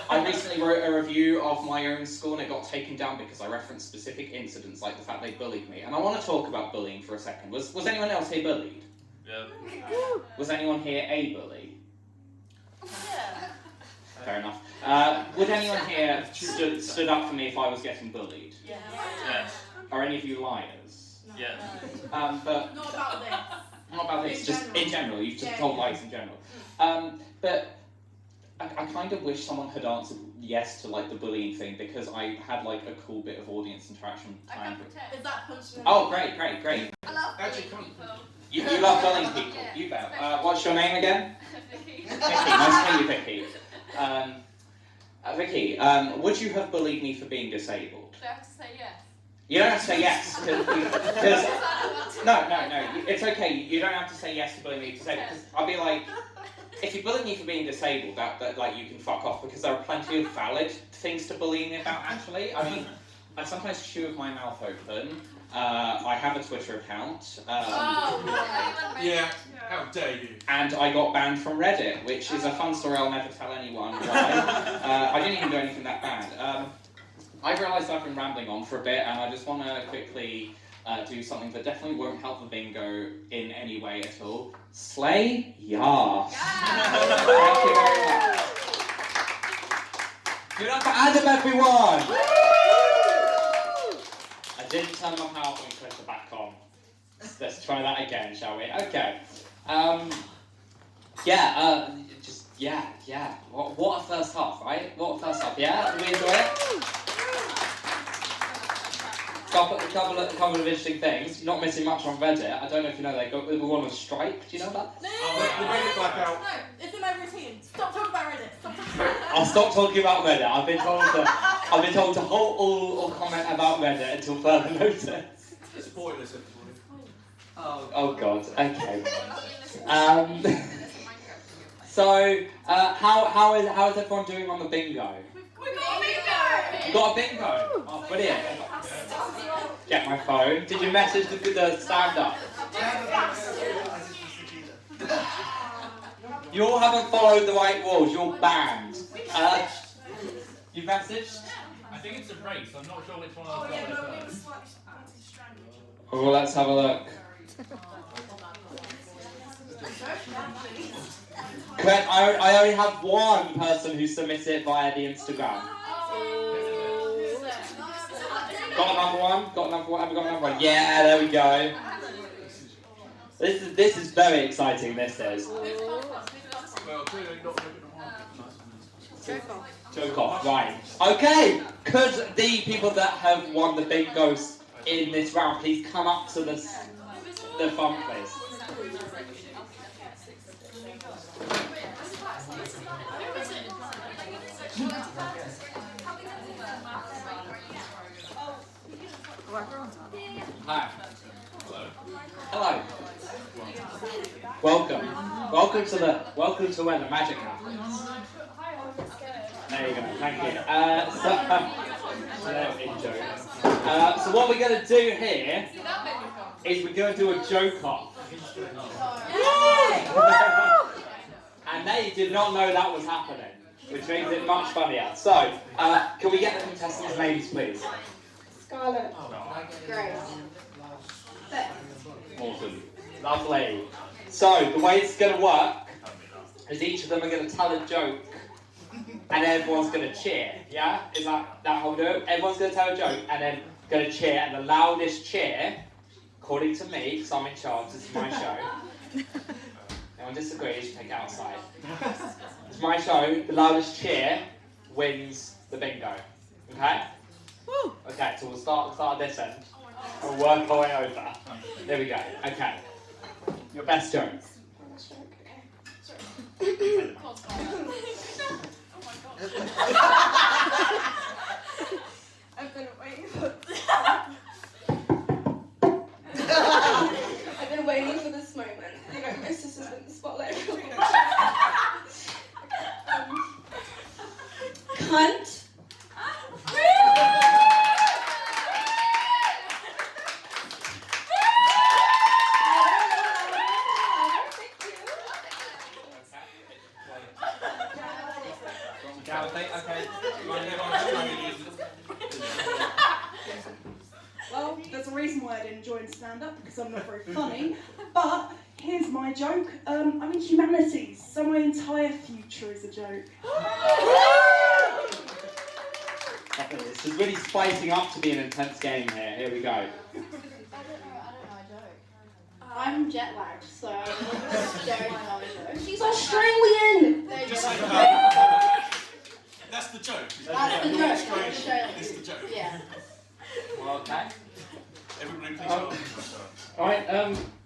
I recently wrote a review of my own school and it got taken down because I referenced specific incidents like the fact they bullied me. And I want to talk about bullying for a second. Was anyone else here bullied? Yeah. Was anyone here a bully? Yeah. Fair enough. Would anyone here stood up for me if I was getting bullied? Yes. Are any of you liars? Yes. But Not about this. not about this, just in general. You've just told lies in general. But I kind of wish someone had answered yes to like the bullying thing because I had like a cool bit of audience interaction I time. can pretend. Is that punching? Oh, great. I love Actually, bullying come people. You love bullying people. Yeah. You bet. What's your name again? Vicky. Vicky. Nice to meet you, Vicky. Vicky, would you have bullied me for being disabled? Do I have to say yes? You don't have to say yes. No. It's okay. You don't have to say yes to bullying me disabled. Because I'll be like, if you bully me for being disabled, that like you can fuck off because there are plenty of valid things to bully me about. Actually, I mean, I sometimes chew with my mouth open. I have a Twitter account. Yeah, how dare you? And I got banned from Reddit, which is a fun story I'll never tell anyone why. I didn't even do anything that bad. I've realised I've been rambling on for a bit, and I just want to quickly do something that definitely won't help the bingo in any way at all. Slay yas. Thank you very much. Give it up for Adam, everyone! I didn't turn my PowerPoint clicker back on. Let's try that again, shall we? Okay. Yeah. What a first half, right? What a first half, yeah? Did we enjoy it? Couple of interesting things. Not missing much on Reddit. I don't know if you know they were on a strike. Do you know that? No. We'll bring it back out. No, it's in my routine. Stop talking about Reddit. Stop talking about Reddit. I'll stop talking about Reddit. I've been told to hold all comment about Reddit until further notice. Spoilers, everybody. Oh God. Okay. So how is everyone doing on the bingo? We got a bingo! You got a bingo. Oh, brilliant. Get my phone. Did you message the stand up? You all haven't followed the right rules. You're banned. You messaged? I think it's a race. I'm not sure which one I've got first. Oh, let's have a look. I only have one person who submits it via the Instagram. Got another one? Have we got another one? Yeah, there we go. This is very exciting, this is. Joke off, right. Okay, could the people that have won the bingos in this round please come up to the front, please? Hi. Hello. Welcome to where the magic happens. There you go. Thank you. So what we're going to do here is we're going to do a joke off. And they did not know that was happening, which makes it much funnier. So, can we get the contestants' names, please? Scarlett. Grace. Awesome. Lovely. So, the way it's going to work is each of them are going to tell a joke and everyone's going to cheer. Yeah? Is that how we do it? Everyone's going to tell a joke and then going to cheer, and the loudest cheer, according to me, because I'm in charge, this is my show. Anyone disagrees, take it outside. It's my show, the loudest cheer wins the bingo. Okay? Okay, so we'll start at this end. We'll work our way over. There we go. Okay. Your best joke. I've been waiting for I've been waiting for this moment. You know, my sister's been in the spotlight. Cunt. Well, there's a reason why I didn't join stand-up, because I'm not very funny, but Here's my joke. I'm in humanities, so my entire future is a joke. This is really spicing up to be an intense game here. Here we go. I don't know a joke. I'm jet lagged, so I don't know a joke. She's Australian! There you Just go. say that. That's the joke. That's the You're joke. Australian. It's the joke. Yeah. Okay. Everybody please Alright,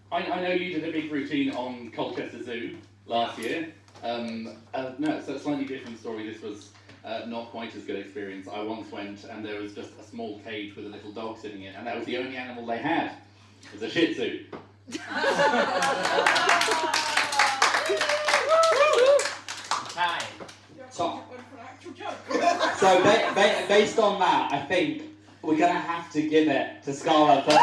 I know you did a big routine on Colchester Zoo last year. No, it's a slightly different story. This was not quite as good experience. I once went and there was just a small cage with a little dog sitting in, and that was the only animal they had. It was a Shih Tzu. Okay. So based on that, I think we're going to have to give it to Scarlett for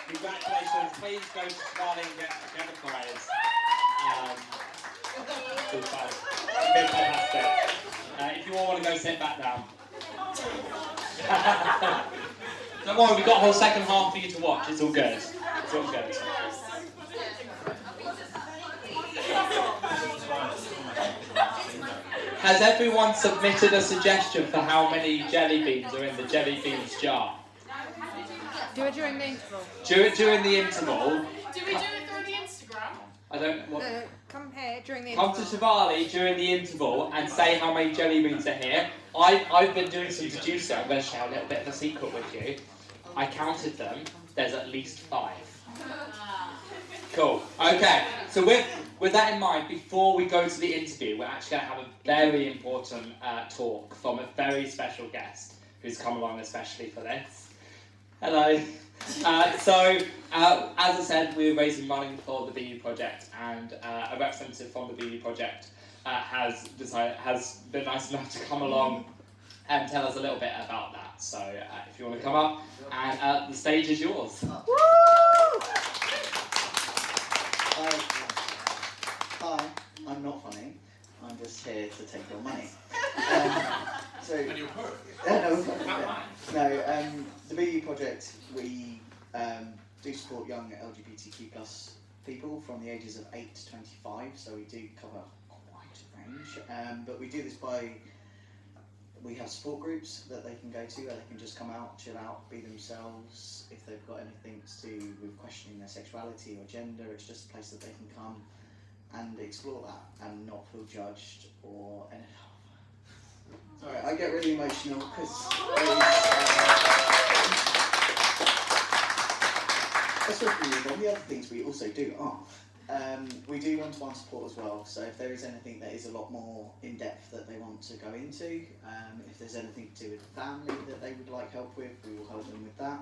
Congratulations. Please go to Scarlett and get a prize. Fantastic. If you all want to go sit back down. Don't worry, we've got a whole second half for you to watch. It's all good. It's all good. Has everyone submitted a suggestion for how many jelly beans are in the jelly beans jar? Do it during the interval. Do it during the interval. Do we do it through the Instagram? I don't. What? No, come here during the Come interval. to Shivali during the interval and say how many jelly beans are here. I've been doing some deducing. I'm going to share a little bit of a secret with you. I counted them. There's at least 5. Cool. Okay. So with that in mind, before we go to the interview, we're actually going to have a very important talk from a very special guest who's come along especially for this. Hello. As I said, we're raising money for the BU project, and a representative from the BU project has been nice enough to come along and tell us a little bit about that. So if you want to come up, and the stage is yours. Hi, I'm not funny. I'm just here to take your money. And you're The BU project, we do support young LGBTQ plus people from the ages of 8 to 25, so we do cover quite a range. But we do this we have support groups that they can go to where they can just come out, chill out, be themselves. If they've got anything to do with questioning their sexuality or gender, it's just a place that they can come and explore that and not feel judged or anything. Sorry, I get really emotional because especially with all the other things we also do we do one-to-one support as well, so if there is anything that is a lot more in-depth that they want to go into, if there's anything to do with family that they would like help with, we will help them with that.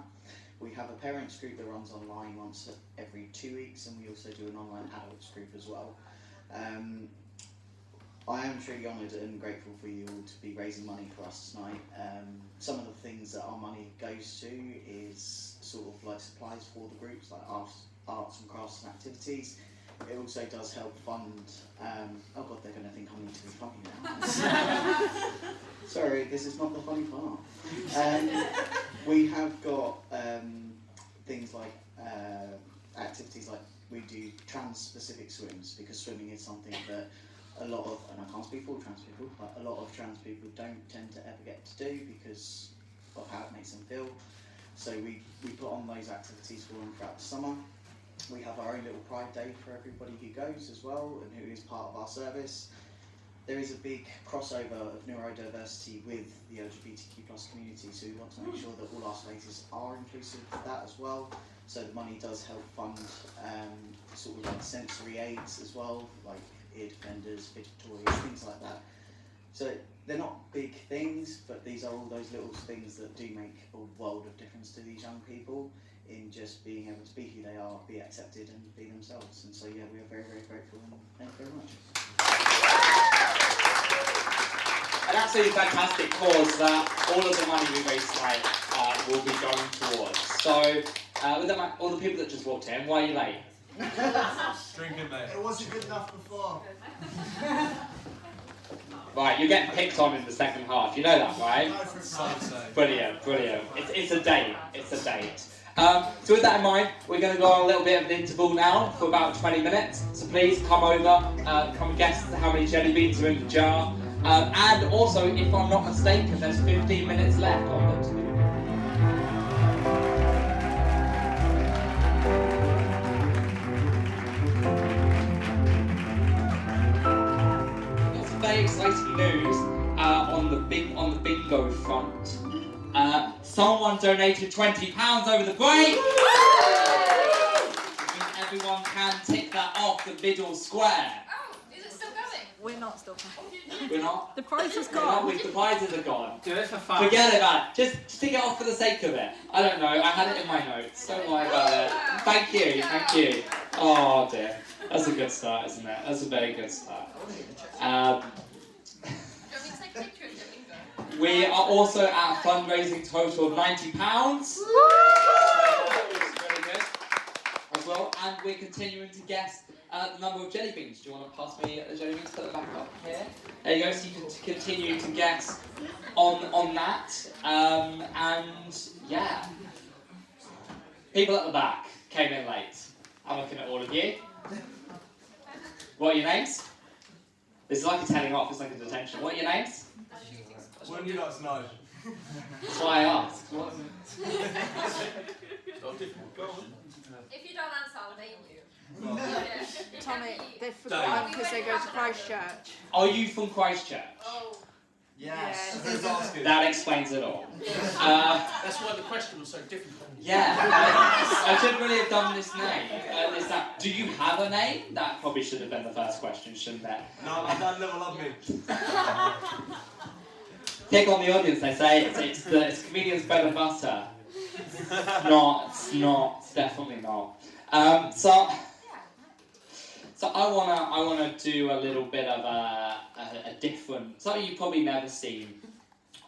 We have a parents group that runs online once every 2 weeks, and we also do an online adults group as well. I am truly honoured and grateful for you all to be raising money for us tonight. Some of the things that our money goes to is sort of like supplies for the groups, like arts and crafts and activities. It also does help fund, oh god, they're going to think I need to be funny now. Sorry, this is not the funny part. We have got things like activities like we do trans-specific swims, because swimming is something that a lot of, and I can't speak for all trans people, but a lot of trans people don't tend to ever get to do because of how it makes them feel. So we put on those activities for them throughout the summer. We have our own little Pride Day for everybody who goes as well and who is part of our service. There is a big crossover of neurodiversity with the LGBTQ plus community, so we want to make sure that all our spaces are inclusive of that as well. So the money does help fund sort of like sensory aids as well, like ear defenders, fidget toys, things like that. So they're not big things, but these are all those little things that do make a world of difference to these young people in just being able to be who they are, be accepted and be themselves. And so yeah, we are very, very grateful and thank you very much. An absolutely fantastic cause that all of the money we raise tonight will be going towards. So, with all the people that just walked in, why are you late? Drinking, mate. It wasn't good enough before. Right, you're getting picked on in the second half. You know that, right? Brilliant, brilliant. It's a date. It's a date. So with that in mind, we're going to go on a little bit of an interval now for about 20 minutes. So please come over, come and guess how many jelly beans are in the jar. And also, if I'm not mistaken, there's 15 minutes left on them. Some very exciting news on the bingo front. Someone donated £20 over the break. Everyone can tick that off the middle square. Oh, is it still going? We're not still going. We're not. The prize is We're not. gone. The prizes are gone. Do it for fun. Forget it, man. Just tick it off for the sake of it. I don't know. I had it in my notes. Don't worry about it. Thank you. Thank you. Oh dear. That's a good start, isn't it? That's a very good start. We are also at a fundraising total of £90. Really good as well, and we're continuing to guess the number of jelly beans. Do you want to pass me the jelly beans? Put them back up here. There you go. So you can continue to guess on that, and yeah. People at the back came in late. I'm looking at all of you. What are your names? This is like a telling off. It's like a detention. What are your names? Wouldn't you like to know? That's why I asked. What? It's not a difficult question. If you don't answer, I'll name you. Tommy, they've forgotten because they go to Christchurch. Are you from Christchurch? Oh. Yes. Who's asking? That explains it all. That's why the question was so difficult. Yeah, I should really have done this name. Do you have a name? That probably should have been the first question, shouldn't it? No, my dad never loved me. Pick on the audience, they say. It's comedian's bread and butter. It's not, definitely not. So I wanna do a little bit of a different, something you've probably never seen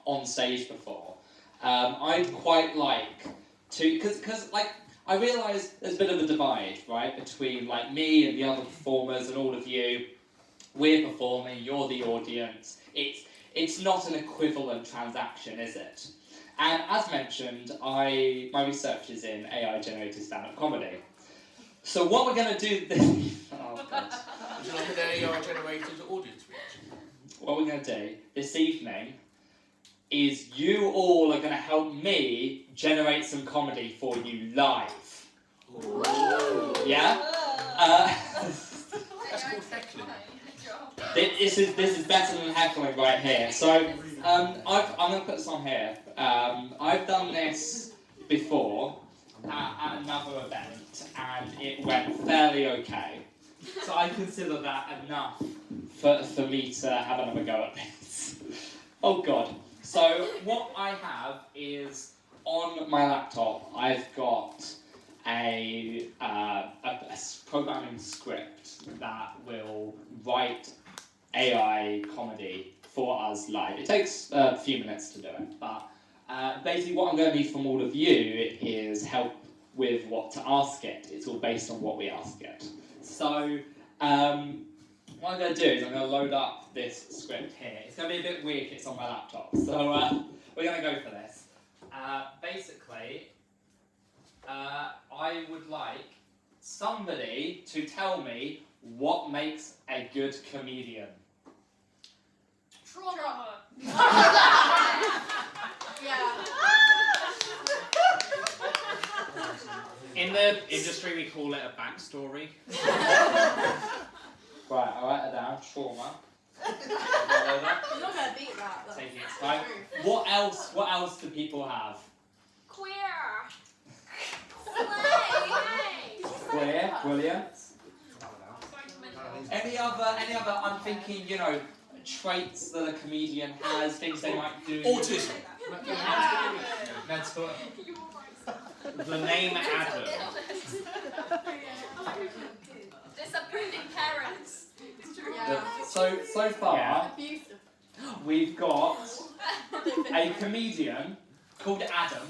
on stage before. I'd quite like to, because like I realise there's a bit of a divide, right, between like me and the other performers and all of you. We're performing, you're the audience. It's not an equivalent transaction, is it? And as mentioned, my research is in AI-generated stand-up comedy. So what we're going to do this... Oh, God. Would you like an AI-generated audience reaction? What we're going to do this evening is you all are going to help me generate some comedy for you live. Ooh. Yeah? That's called heckling. This is better than heckling right here. So I'm going to put this on here. I've done this before at another event, and it went fairly okay. So I consider that enough for me to have another go at this. Oh God. So what I have is on my laptop. I've got a programming script that will write AI comedy for us live. It takes a few minutes to do it, but basically what I'm going to need from all of you is help with what to ask it. It's all based on what we ask it. So what I'm going to do is I'm going to load up this script here. It's going to be a bit weird if it's on my laptop, so we're going to go for this. Basically, I would like somebody to tell me what makes a good comedian. Trauma. Yeah. In the industry, we call it a backstory. Right, I'll write it down. Trauma. You're not gonna beat that. Though. Taking its time. What else do people have? Queer. Queer, brilliant. Any other? I'm thinking, traits that a comedian has, things they might do. Autism. That's what. The name Adam. Disapproving parents. Yeah. So far, Abusive. we've got a comedian called Adam,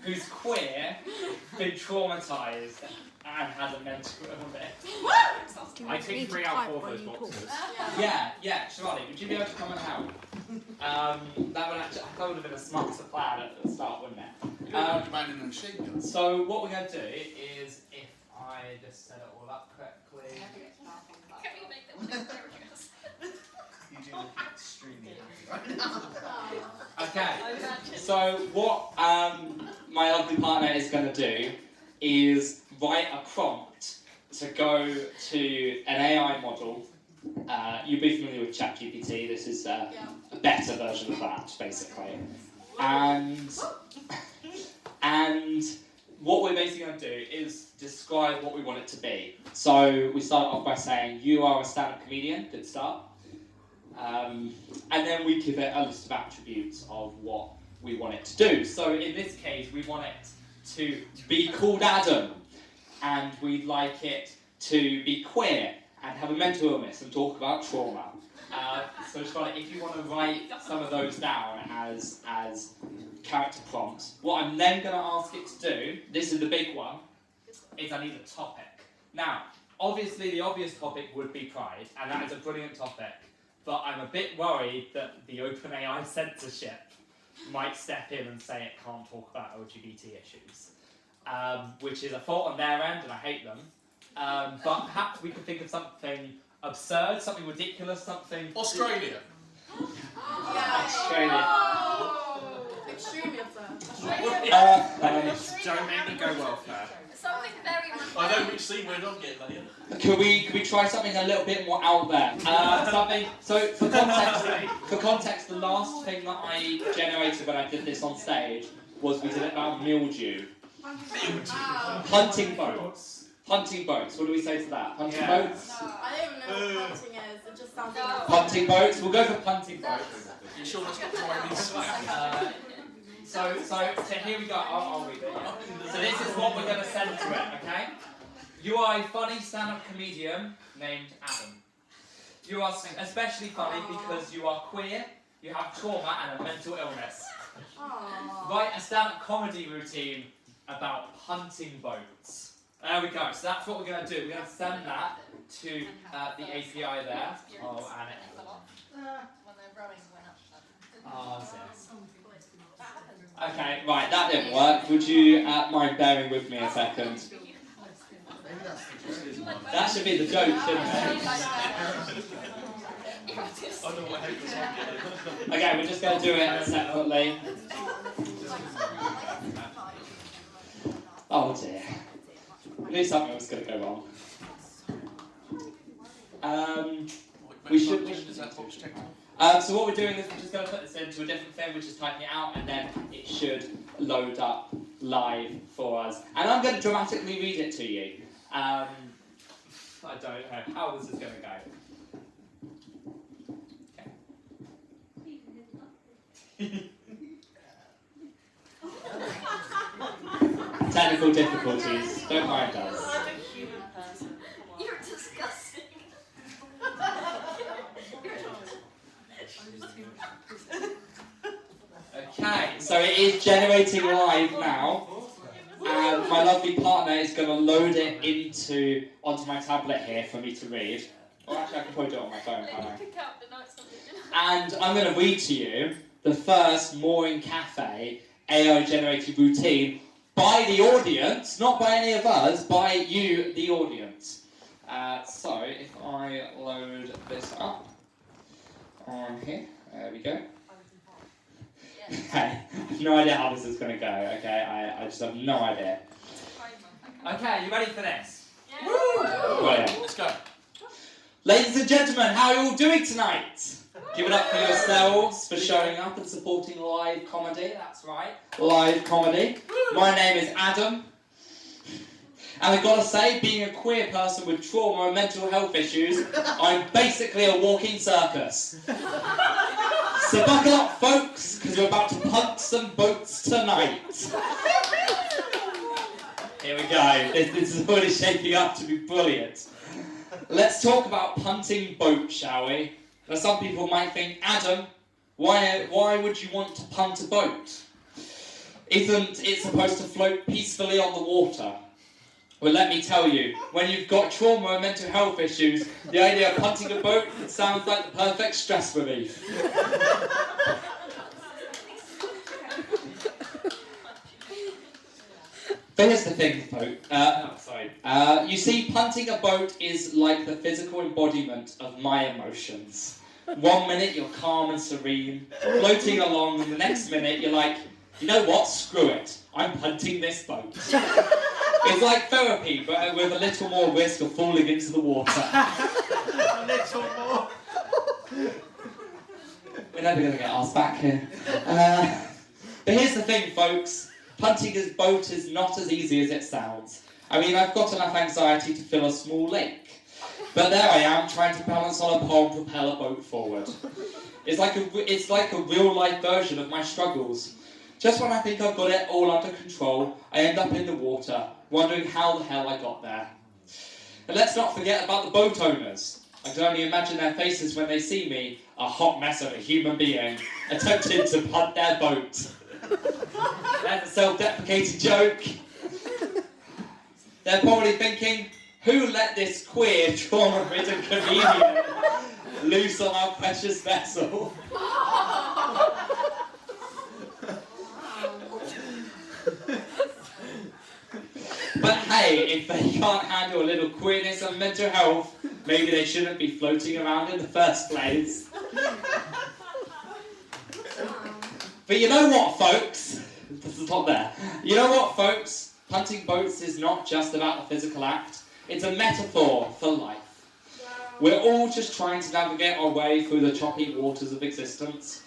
who's queer, been traumatised, and has a mental illness. I take 3 out of 4 of those boxes. Yeah, Charlie, would you be able to come and help? That would have been a smarter plan at the start, wouldn't it? Man in the machine gun. So what we're going to do is, if I just set it all up correctly. Can we make them look hilarious? You do look extremely happy right now. Okay, so what my lovely partner is going to do is write a prompt to go to an AI model. You'll be familiar with ChatGPT. This is a better version of that, basically. And what we're basically going to do is describe what we want it to be. So we start off by saying, you are a stand-up comedian, good start. And then we give it a list of attributes of what we want it to do. So in this case, we want it to be called Adam, and we'd like it to be queer and have a mental illness and talk about trauma. So Charlotte, if you want to write some of those down as character prompts, what I'm then going to ask it to do, this is the big one, is I need a topic. Now, obviously the obvious topic would be pride, and that is a brilliant topic, but I'm a bit worried that the OpenAI censorship might step in and say it can't talk about LGBT issues, which is a fault on their end, and I hate them. But perhaps we could think of something absurd, something ridiculous, something... Australia. Australia. Extremely absurd. Don't make me go welfare. Something very I know which scene we're not getting later. Could we try something a little bit more out there? Something. So for context, the last thing that I generated when I did this on stage was we did it about mildew. Hunting boats. Hunting boats. What do we say to that? Hunting boats. I don't even know what punting is. It just sounds like Hunting boats. We'll go for punting boats. You sure that's not primary slap? So here we go. I'll read it. Yeah. So this is what we're going to send to it. Okay. You are a funny stand-up comedian named Adam. You are especially funny because you are queer, you have trauma and a mental illness. Write a stand-up comedy routine about hunting boats. There we go. So that's what we're going to do. We're going to send that to the API there. Oh, and it. when they're rowing went up. Oh, yes. Okay, right, that didn't work. Would you mind bearing with me a second? That should be the joke, shouldn't it? Okay, we're just going to do it separately. Oh dear. I knew something was going to go wrong. We should. So what we're doing is we're just going to put this into a different thing, which is typing it out, and then it should load up live for us. And I'm going to dramatically read it to you. I don't know how this is going to go. Okay. Technical difficulties. Don't mind us. You're disgusting. Okay, so it is generating live now, and my lovely partner is going to load it onto my tablet here for me to read. Or actually, I can probably do it on my phone, can't I? And I'm going to read to you the first Mooring Cafe AI-generated routine by the audience, not by any of us, by you, the audience. So if I load this up on here, there we go. Okay, I have no idea how this is going to go, okay? I just have no idea. Okay, you ready for this? Yeah. Brilliant. Let's go. Ladies and gentlemen, how are you all doing tonight? Give it up for yourselves for showing up and supporting live comedy, that's right, live comedy. My name is Adam. And I've got to say, being a queer person with trauma and mental health issues, I'm basically a walking circus. So buckle up, folks, because we're about to punt some boats tonight. Here we go. This is already shaping up to be brilliant. Let's talk about punting boats, shall we? Now, some people might think, Adam, why would you want to punt a boat? Isn't it supposed to float peacefully on the water? Well, let me tell you, when you've got trauma and mental health issues, the idea of punting a boat sounds like the perfect stress relief. But here's the thing, folks. You see, punting a boat is like the physical embodiment of my emotions. 1 minute you're calm and serene, floating along, and the next minute you're like, you know what, screw it, I'm punting this boat. It's like therapy, but with a little more risk of falling into the water. A little more. We're never going to get asked back here. But here's the thing, folks. Punting a boat is not as easy as it sounds. I mean, I've got enough anxiety to fill a small lake. But there I am, trying to balance on a pole and propel a boat forward. It's like a real-life version of my struggles. Just when I think I've got it all under control, I end up in the water, wondering how the hell I got there. And let's not forget about the boat owners. I can only imagine their faces when they see me, a hot mess of a human being, attempting to punt their boat. That's a self-deprecating joke. They're probably thinking, who let this queer, trauma-ridden comedian loose on our precious vessel? But hey, if they can't handle a little queerness and mental health, maybe they shouldn't be floating around in the first place. But you know what, folks? This is not there. You know what, folks? Punting boats is not just about the physical act. It's a metaphor for life. We're all just trying to navigate our way through the choppy waters of existence.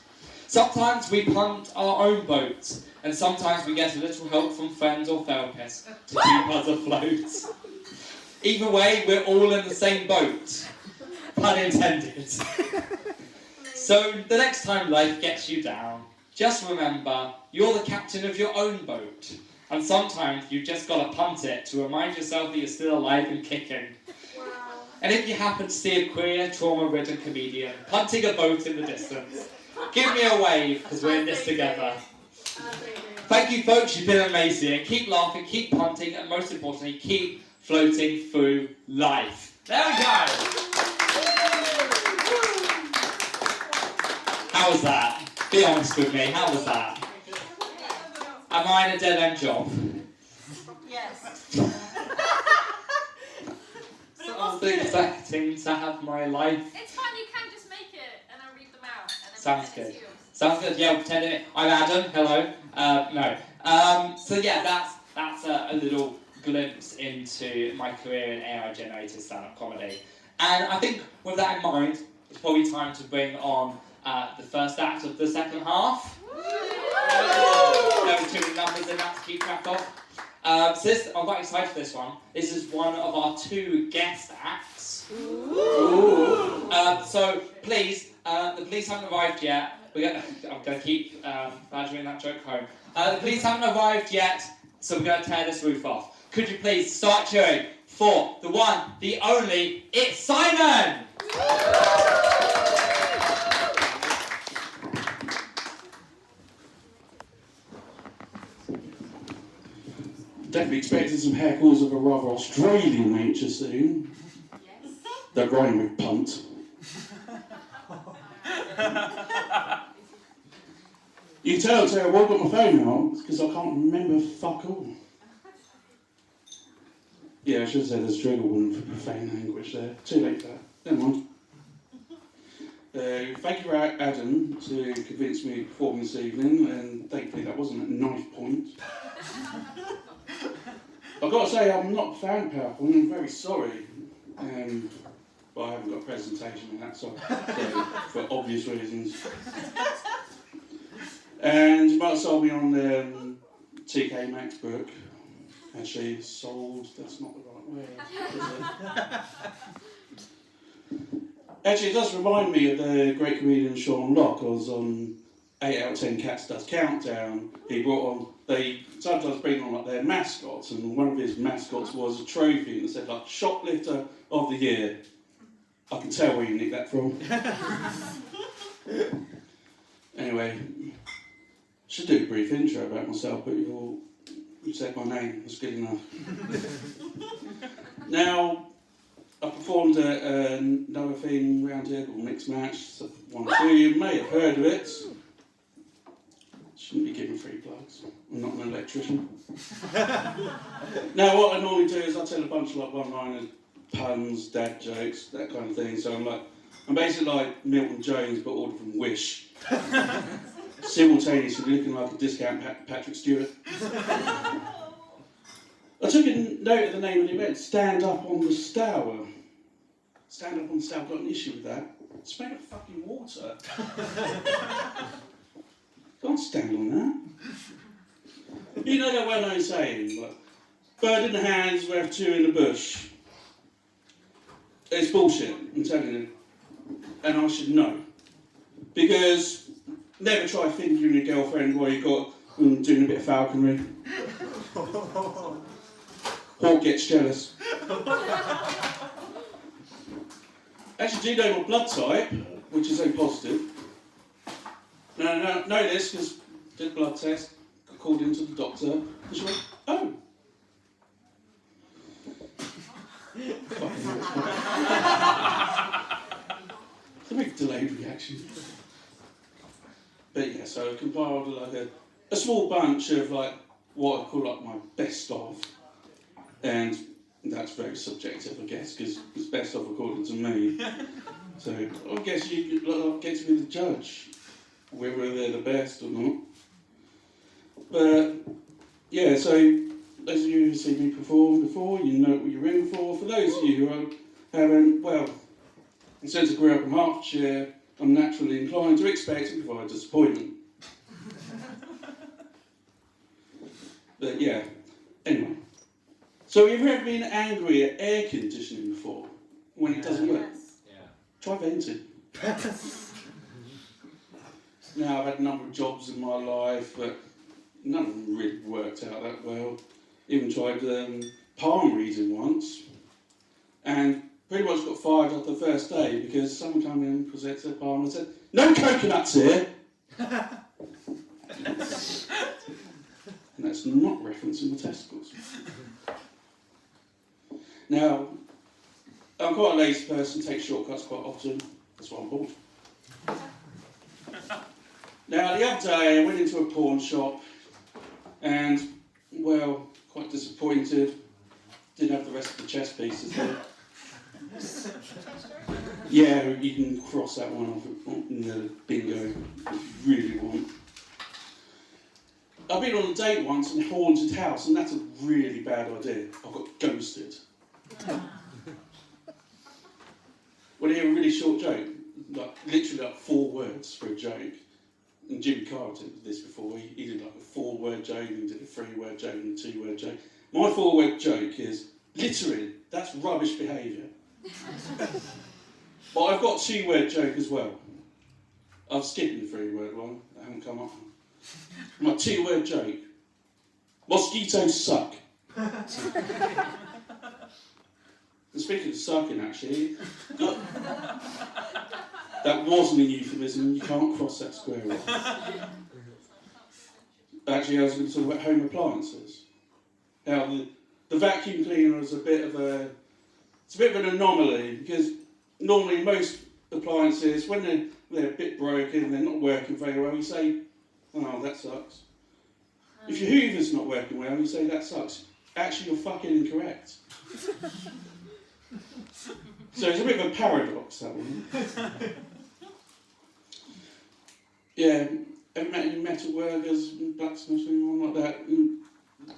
Sometimes we punt our own boats, and sometimes we get a little help from friends or therapists to keep us afloat. Either way, we're all in the same boat. Pun intended. So the next time life gets you down, just remember, you're the captain of your own boat. And sometimes you've just got to punt it to remind yourself that you're still alive and kicking. Wow. And if you happen to see a queer, trauma-ridden comedian punting a boat in the distance, give me a wave, because we're in this together. Thank you, folks. You've been amazing. Keep laughing, keep punting, and most importantly, keep floating through life. There we go. How was that? Be honest with me. How was that? Am I in a dead-end job? Yes. I was expecting to have my life. It's fine, you can just make it and I'll read them out. And then Sounds good. Sounds good. Yeah, we'll pretend it. I'm Adam. Hello. No. So yeah, that's a little glimpse into my career in AI-generated stand-up comedy. And I think with that in mind, it's probably time to bring on the first act of the second half. There were too many numbers in that to keep track of. So I'm quite excited for this one. This is one of our 2 guest acts. Ooh. So please, the police haven't arrived yet. I'm going to keep badgering that joke home. The police haven't arrived yet, so we're going to tear this roof off. Could you please start cheering for the one, the only, it's Simon! Definitely expecting some haircuts of a rather Australian nature soon. Yes. That rhyme with punt. You can tell I've got my phone out because I can't remember fuck all. Yeah, I should have said there's a trigger warning for profane language there. Too late for that. Never mind. Thank you, Adam, to convince me to perform this evening, and thankfully that wasn't at knife point. I've got to say, I'm not a fan of PowerPoint, I'm very sorry. But I haven't got a presentation and that, so for obvious reasons. And you might have sold me on TK MacBook. Actually, sold, that's not the right word, is it? Actually, it does remind me of the great comedian Sean Locke. I was on 8 out of 10 Cats Does Countdown. He brought on, they sometimes bring on like their mascots, and one of his mascots was a trophy that said like Shoplifter of the Year. I can tell where you nicked that from. Anyway, should do a brief intro about myself, but you said my name, that's good enough. Now, I performed at another thing around here called Mixed Match. So one or two of you may have heard of it. Shouldn't be giving free plugs. I'm not an electrician. Now, what I normally do is I tell a bunch of like one-liners, puns, dad jokes, that kind of thing. So I'm basically like Milton Jones, but ordered from Wish. Simultaneously looking like a discount Patrick Stewart. I took a note of the name of the event, Stand Up on the Stour. Stand Up on the Stour, got an issue with that. It's made of fucking water. Can't stand on that. You know that well-known saying, like, bird in the hand's worth two in the bush. It's bullshit, I'm telling you. And I should know. Because never try fingering your girlfriend while you've got doing a bit of falconry. Hawk gets jealous. Actually, do you know my blood type, which is O positive. Now, know this because did a blood test, got called into the doctor, and she went, oh. It's a big delayed reaction. But yeah, so I compiled like a small bunch of like what I call like my best of, and that's very subjective, I guess, because it's best of according to me. So I guess you get to be the judge, whether they're the best or not. But yeah, so those of you who've seen me perform before, you know what you're in for. For those of you who haven't, well, since I grew up in Hertfordshire, I'm naturally inclined to expect and provide disappointment. But yeah, anyway. So have you ever been angry at air conditioning before, when it doesn't work? Yeah. Try venting. Now, I've had a number of jobs in my life, but none of them really worked out that well. Even tried palm reading once, and pretty much got fired off the first day because someone came in, presented their palm and said, "No coconuts here!" And that's not referencing the testicles. Now, I'm quite a lazy person, take shortcuts quite often. That's why I'm bored. Now, the other day I went into a pawn shop and, well, quite disappointed. Didn't have the rest of the chess pieces there. Yeah, you can cross that one off in the bingo if you really want. I've been on a date once in a haunted house, and that's a really bad idea. I got ghosted. Well, I hear a really short joke, like literally like 4 words for a joke. And Jimmy Carr did this before. He did like a 4-word joke, and did a 3-word joke, and a 2-word joke. My 4-word joke is littering. That's rubbish behaviour. But I've got a 2-word joke as well. I've skipped the 3-word one. I haven't come up. My 2-word joke. Mosquitoes suck. And speaking of sucking, actually, that wasn't a euphemism. You can't cross that square off. Actually, I was going to talk about home appliances. Now, the vacuum cleaner is a bit of an anomaly because normally most appliances, when they're a bit broken, they're not working very well, you say, "Oh, that sucks." If your Hoover's not working well, you say, "That sucks." Actually, you're fucking incorrect. So it's a bit of a paradox, that one. Yeah, have you met any metal workers, blacksmiths, anyone like that?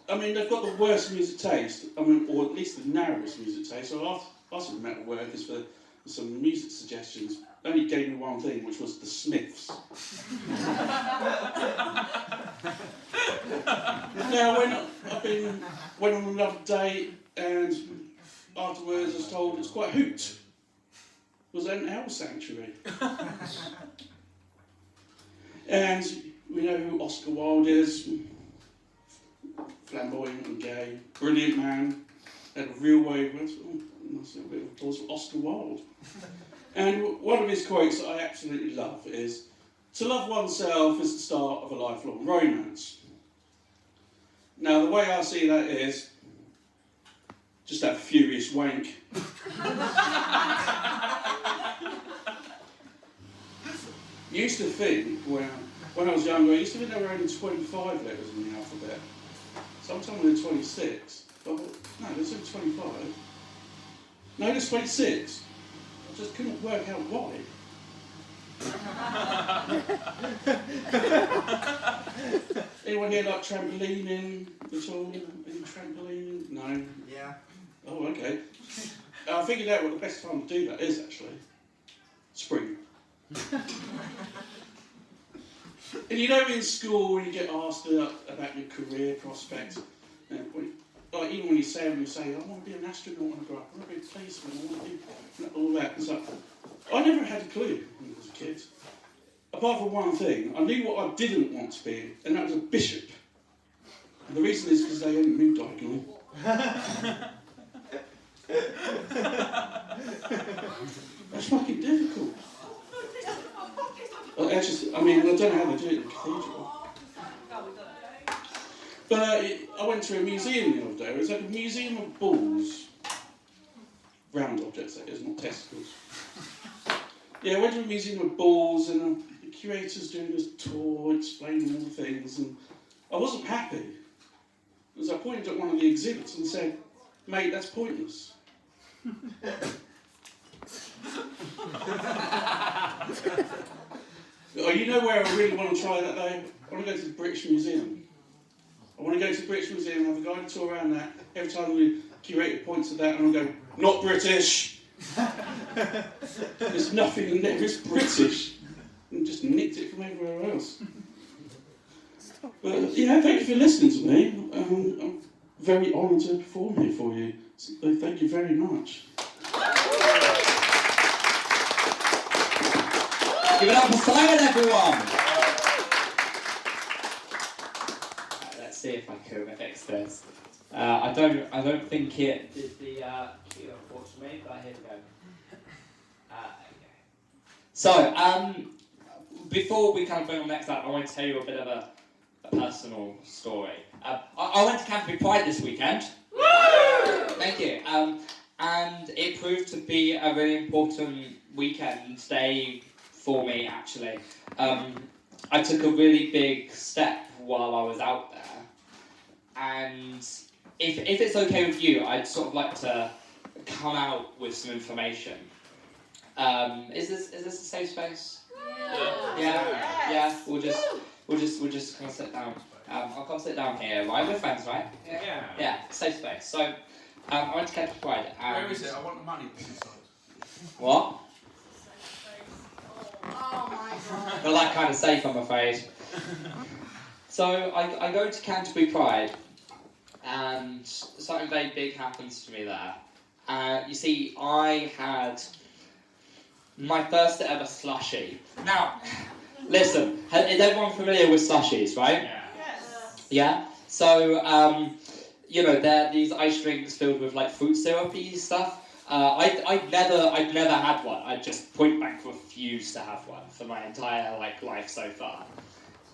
I mean, they've got the worst music taste, or at least the narrowest music taste. So I asked some metal workers for some music suggestions. They only gave me one thing, which was the Smiths. Now, went on another date, and afterwards I was told it was quite a hoot. It was an owl sanctuary. And we know who Oscar Wilde is. Flamboyant and gay. Brilliant man. Had a real way of it. That's a bit of applause for Oscar Wilde. And one of his quotes that I absolutely love is, "To love oneself is the start of a lifelong romance." Now, the way I see that is, just have a furious wank. Used to think, well, when I was younger, I used to think there were only 25 letters in the alphabet. Sometimes there were 26. But no, there's only 25. No, there's 26. I just couldn't work out why. Anyone here like trampolining at all? Any trampolining? No? Yeah. Oh, okay. I figured out what the best time to do that is, actually. Spring. And you know in school when you get asked about your career prospects, like even when you say, I want to be an astronaut when I grow up, I want to be a policeman, I want to be all that. It's like, I never had a clue when I was a kid. Apart from one thing, I knew what I didn't want to be, and that was a bishop. And the reason is because they hadn't moved diagonally. That's fucking difficult. I don't know how they do it in the cathedral. But I went to a museum the other day. It was like a museum of balls. Round objects, that is, not testicles. Yeah, I went to a museum of balls, and the curator's doing this tour, explaining all the things, and I wasn't happy. Because I pointed at one of the exhibits and said, "Mate, that's pointless." Oh, you know where I really want to try that though? I want to go to the British Museum. I want to go to the British Museum and have a guided tour around that. Every time the curator points at that, and I'll go, "Not British!" There's nothing in there, it's British. And just nicked it from everywhere else. But, thank you for listening to me. I'm very honoured to perform here for you. So thank you very much. Give it up for Simon, everyone! Let's see if I can fix this. I don't think it did the cue, unfortunately, but here we go. So, before we kind of bring on next up, I want to tell you a bit of a personal story. I went to Canterbury Pride this weekend. Woo! Thank you. And it proved to be a really important weekend day for me, actually. I took a really big step while I was out there. And if it's okay with you, I'd sort of like to come out with some information. Is this a safe space? Yeah. We'll just kind of sit down. I'll come sit down here, right? We're friends, right? Yeah. Safe space. So I went to Kempthorne Pride. Where is it? I want the money put inside. What? Oh my god. Not that kind of safe, I'm afraid. So I go to Canterbury Pride, and something very big happens to me there. You see, I had my first ever slushie. Now, listen, is everyone familiar with slushies, right? Yeah. Yes. Yeah? So, they're these ice drinks filled with like fruit syrupy stuff. I'd never had one. I just point blank refused to have one for my entire life so far.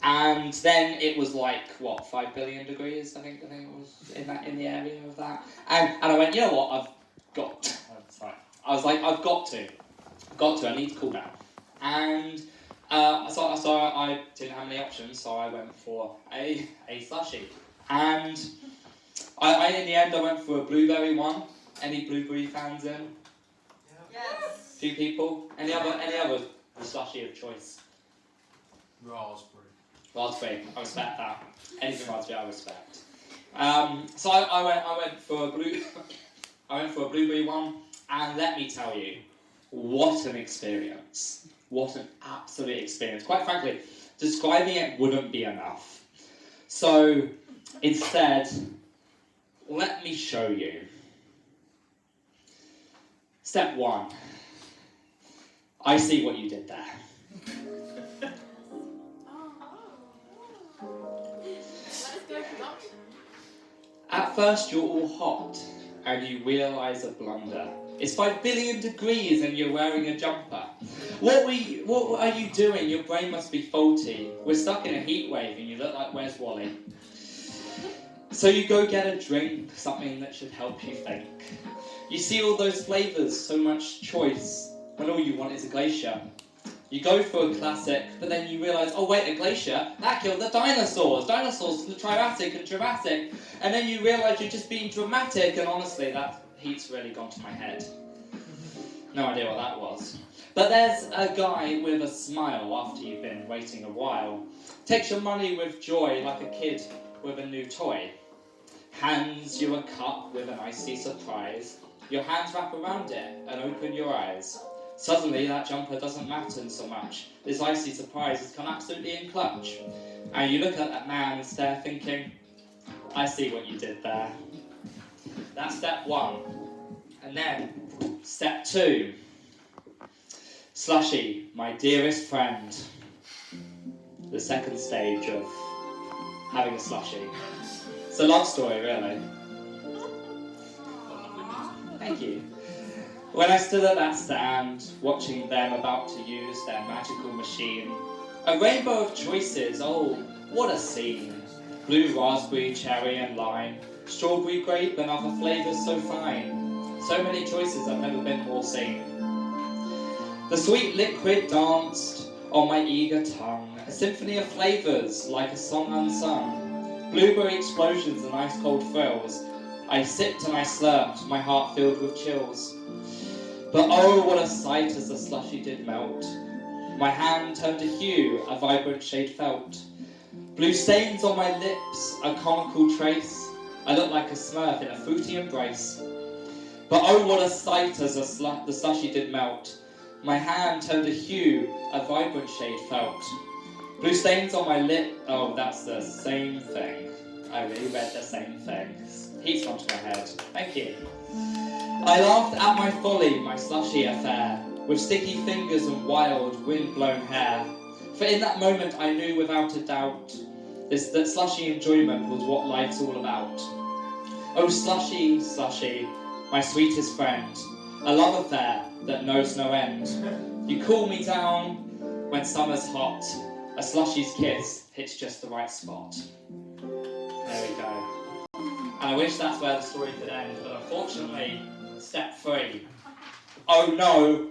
And then it was 5 billion degrees, I think it was in the area of that. And I went, you know what, I've got to. I was like, I've got to, I need to cool down. And so I didn't have any options, so I went for a slushie. And I in the end I went for a blueberry one. Any blueberry fans in? Yes. Few people. Any other slushie of choice? Raspberry. I respect that. Anything raspberry, I respect. So I went for a blueberry one, and let me tell you, what an experience! What an absolute experience! Quite frankly, describing it wouldn't be enough. So instead, let me show you. Step 1. I see what you did there. At first you're all hot, and you realise a blunder. It's 5 billion degrees and you're wearing a jumper. What are you doing? Your brain must be faulty. We're stuck in a heat wave and you look like Where's Wally? So you go get a drink, something that should help you think. You see all those flavours, so much choice, when all you want is a glacier. You go for a classic, but then you realise, oh wait, a glacier, that killed the dinosaurs. Dinosaurs were Triassic and Jurassic. And then you realise you're just being dramatic, and honestly, that heat's really gone to my head. No idea what that was. But there's a guy with a smile after you've been waiting a while. Takes your money with joy like a kid with a new toy. Hands you a cup with an icy surprise. Your hands wrap around it and open your eyes. Suddenly that jumper doesn't matter so much. This icy surprise has come absolutely in clutch. And you look at that man and stare thinking, I see what you did there. That's step one. And then, step two. Slushy, my dearest friend. The second stage of having a slushie. It's a love story, really. Thank you. When I stood at that stand, watching them about to use their magical machine, a rainbow of choices, oh, what a scene. Blue raspberry, cherry and lime, strawberry, grape and other flavours so fine. So many choices I've never been more seen. The sweet liquid danced on my eager tongue, a symphony of flavours like a song unsung. Blueberry explosions and ice cold thrills. I sipped and I slurped, my heart filled with chills. But oh, what a sight as the slushy did melt. My hand turned to hue, a vibrant shade felt. Blue stains on my lips, a comical trace. I looked like a smurf in a fruity embrace. But oh, what a sight as the slushy did melt. My hand turned to hue, a vibrant shade felt. Blue stains on my lip, oh, that's the same thing. I really read the same thing. Heat's gone to my head. Thank you. I laughed at my folly, my slushy affair, with sticky fingers and wild, wind-blown hair. For in that moment I knew without a doubt that slushy enjoyment was what life's all about. Oh, slushy, slushy, my sweetest friend, a love affair that knows no end. You cool me down when summer's hot, a slushy's kiss hits just the right spot. There we go. And I wish that's where the story could end, but unfortunately, step 3. Oh no,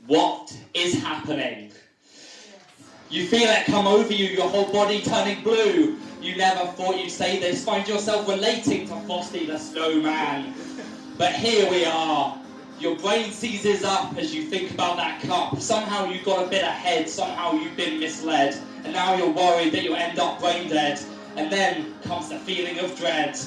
what is happening? You feel it come over you, your whole body turning blue. You never thought you'd say this, find yourself relating to Frosty the Snowman. But here we are. Your brain seizes up as you think about that cup. Somehow you got a bit ahead, somehow you've been misled. And now you're worried that you'll end up brain dead. And then comes the feeling of dread.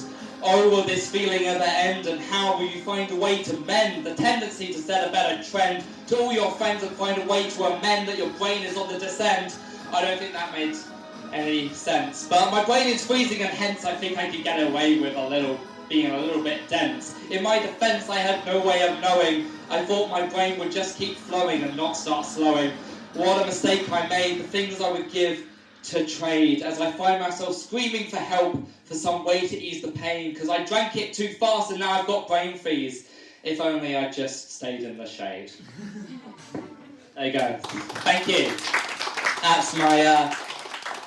Oh, will this feeling ever end? And how will you find a way to mend the tendency to set a better trend to all your friends and find a way to amend that your brain is on the descent? I don't think that made any sense. But my brain is freezing and hence I think I could get away with being a little bit dense. In my defense, I had no way of knowing. I thought my brain would just keep flowing and not start slowing. What a mistake I made, the things I would give to trade as I find myself screaming for help for some way to ease the pain because I drank it too fast and now I've got brain freeze. If only I just stayed in the shade. There you go. Thank you. That's my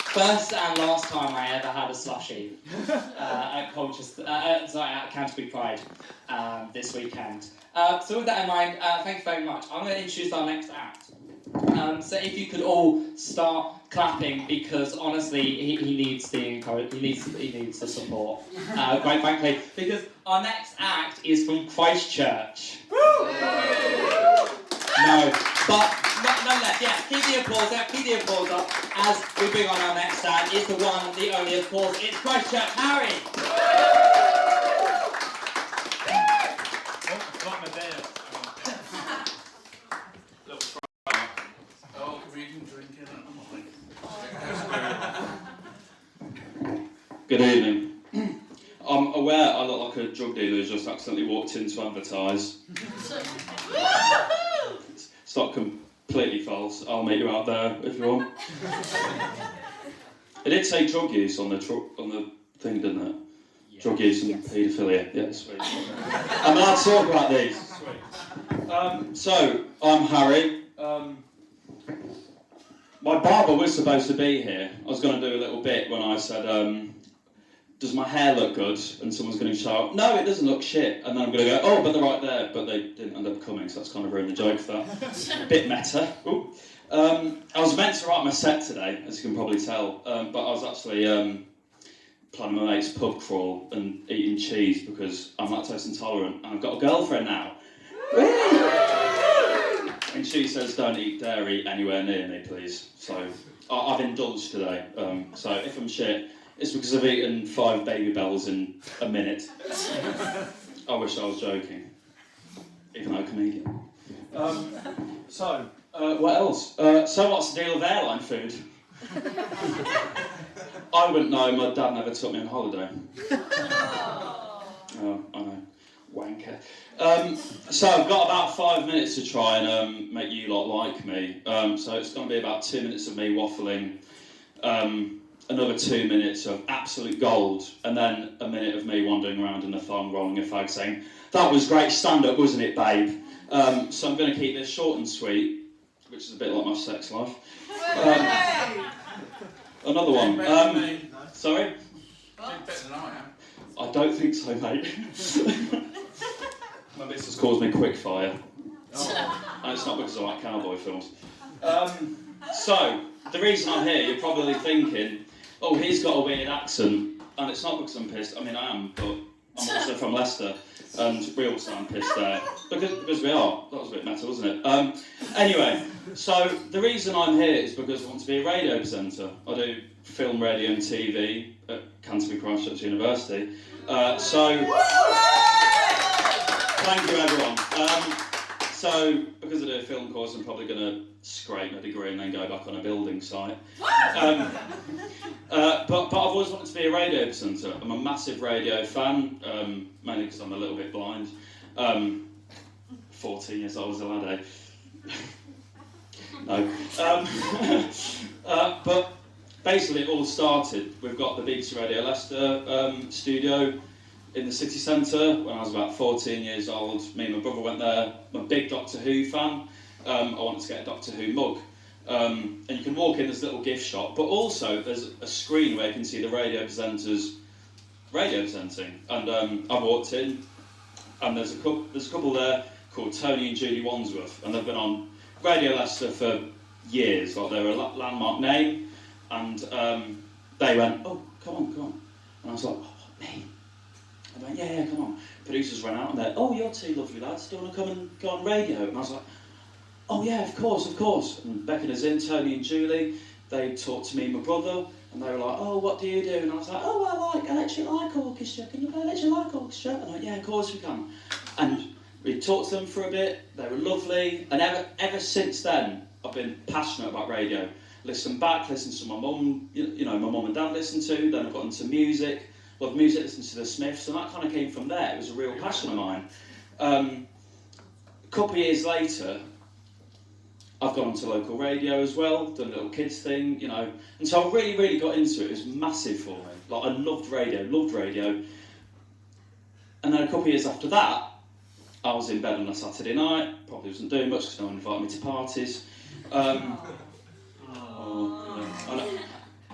first and last time I ever had a slushie at Canterbury Pride this weekend. So with that in mind, thank you very much. I'm going to introduce our next act. So if you could all start clapping, because honestly, he needs the encouragement. He needs the support. Quite frankly, because our next act is from Christchurch. No, but nonetheless, yes. Keep the applause up as we bring on our next act. It's the one, the only, of course. It's Christchurch Harry. Good evening. I'm aware I look like a drug dealer who's just accidentally walked in to advertise. It's not completely false. I'll meet you out there if you want. It did say drug use on the thing, didn't it? Yeah. Drug use and paedophilia. Yeah, sweet. I'm allowed to talk about these. Sweet. So, I'm Harry. My barber was supposed to be here. I was going to do a little bit when I said, does my hair look good? And someone's going to shout, no, it doesn't look shit. And then I'm going to go, oh, but they're right there. But they didn't end up coming, so that's kind of ruined the joke for that. A bit meta. Ooh. I was meant to write my set today, as you can probably tell, but I was actually planning my mate's pub crawl and eating cheese because I'm lactose intolerant and I've got a girlfriend now. And she says don't eat dairy anywhere near me, please. So I've indulged today. So if I'm shit, it's because I've eaten 5 Baby Bells in a minute. I wish I was joking, even though I'm a comedian. What else? So what's the deal with airline food? I wouldn't know, my dad never took me on holiday. Oh, I know. Wanker. So I've got about 5 minutes to try and make you lot like me. So it's going to be about 2 minutes of me waffling, another 2 minutes of absolute gold, and then a minute of me wandering around in a thong, rolling a fag, saying, "That was great stand-up, wasn't it, babe?" So I'm going to keep this short and sweet, which is a bit like my sex life. Another one. Sorry? Better than I am. I don't think so, mate. My missus calls me Quickfire. And it's not because I like cowboy films. So, the reason I'm here, you're probably thinking, oh, he's got a weird accent. And it's not because I'm pissed. I mean, I am, but I'm also from Leicester. And we all sound pissed there. Because we are. That was a bit meta, wasn't it? Anyway, so the reason I'm here is because I want to be a radio presenter. I do film, radio and TV at Canterbury Christ Church University. Thank you, everyone. So, because I do a film course, I'm probably going to scrape my degree and then go back on a building site. But I've always wanted to be a radio presenter. I'm a massive radio fan, mainly because I'm a little bit blind. 14 years old as a lad, No. But basically, it all started. We've got the BBC Radio Leicester studio in the city centre when I was about 14 years old. Me and my brother went there. I'm a big Doctor Who fan. I wanted to get a Doctor Who mug. And you can walk in this little gift shop, but also there's a screen where you can see the radio presenters radio presenting. And I walked in, and there's a couple there called Tony and Julie Wandsworth, and they've been on Radio Leicester for years. Like, they're a landmark name, and they went, "Oh, come on," and I was like, "Oh, me?" I went, yeah, come on. Producers ran out and they're, "Oh, you're two lovely lads, do you want to come and go on radio?" And I was like, "Oh yeah, of course. And beckoned us in, Tony and Julie, they talked to me and my brother, and they were like, "Oh, what do you do?" And I was like, "Oh, I like electric light orchestra, can you play electric light orchestra?" And I went, "Yeah, of course we can." And we talked to them for a bit, they were lovely, and ever since then, I've been passionate about radio. Listen to my mum, my mum and dad listened to, then I got into music, loved music, listened to the Smiths, and that kind of came from there. It was a real passion of mine. A couple of years later, I've gone to local radio as well, done a little kids thing, and so I really, really got into it. It was massive for me. Like, I loved radio. And then a couple of years after that, I was in bed on a Saturday night, probably wasn't doing much because no one invited me to parties.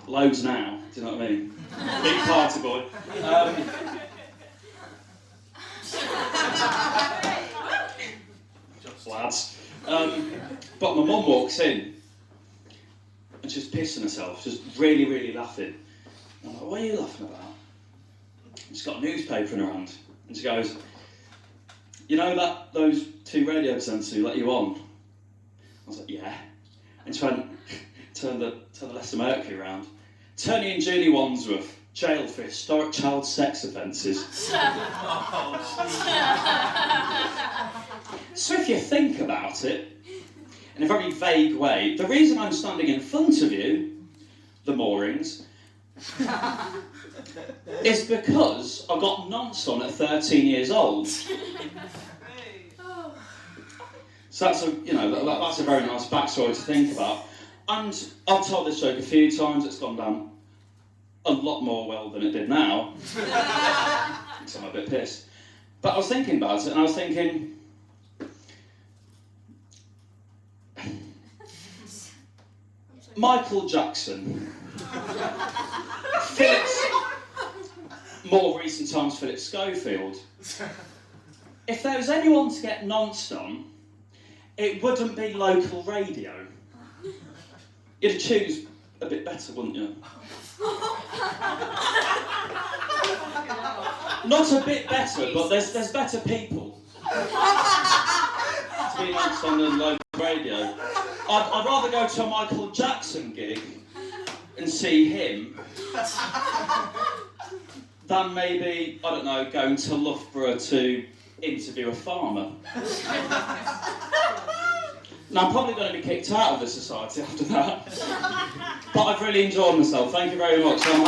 Loads now, do you know what I mean? Big party boy. Lads. But my mum walks in and she's pissing herself, just really, really laughing. I'm like, "What are you laughing about?" And she's got a newspaper in her hand and she goes, "You know that those two radio presenters who let you on?" I was like, "Yeah." And she went, turn the Leicester Mercury around. "Tony and Julie Wandsworth, jailed for historic child sex offences." So if you think about it, in a very vague way, the reason I'm standing in front of you, the moorings, is because I got nonce on at 13 years old. So that's that's a very nice backstory to think about. And I've told this joke a few times. It's gone down a lot more well than it did now. So I'm a bit pissed. But I was thinking about it, and I was thinking, Michael Jackson, more recent times Philip Schofield. If there was anyone to get nonced on, it wouldn't be local radio. You'd choose a bit better, wouldn't you? Not a bit better, but there's better people. To be announced on the local radio. I'd rather go to a Michael Jackson gig and see him than maybe, I don't know, going to Loughborough to interview a farmer. Now, I'm probably going to be kicked out of the society after that. But I've really enjoyed myself. Thank you very much. I'm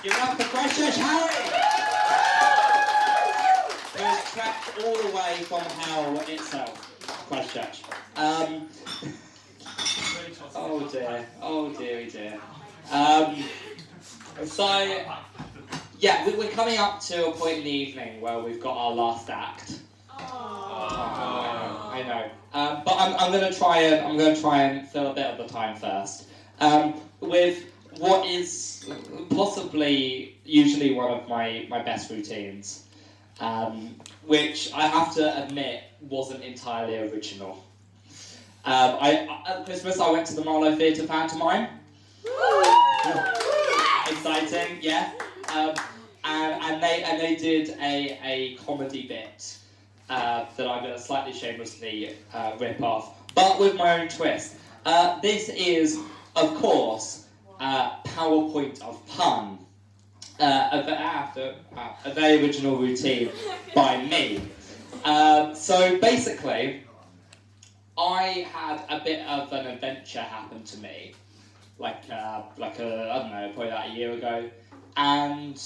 Give it up for Christchurch Harry! Who has tracked all the way from hell itself. Christchurch. Oh dear. Oh dearie dear. So, yeah, we're coming up to a point in the evening where we've got our last act. I know. But I'm going to try and fill a bit of the time first with what is possibly usually one of my best routines, which I have to admit wasn't entirely original. At Christmas I went to the Marlow Theatre pantomime. Exciting, yeah. And they did a comedy bit that I'm going to slightly shamelessly rip off, but with my own twist. This is, of course, PowerPoint of Pun, a very original routine by me. So basically, I had a bit of an adventure happen to me, like I don't know, probably about a year ago, and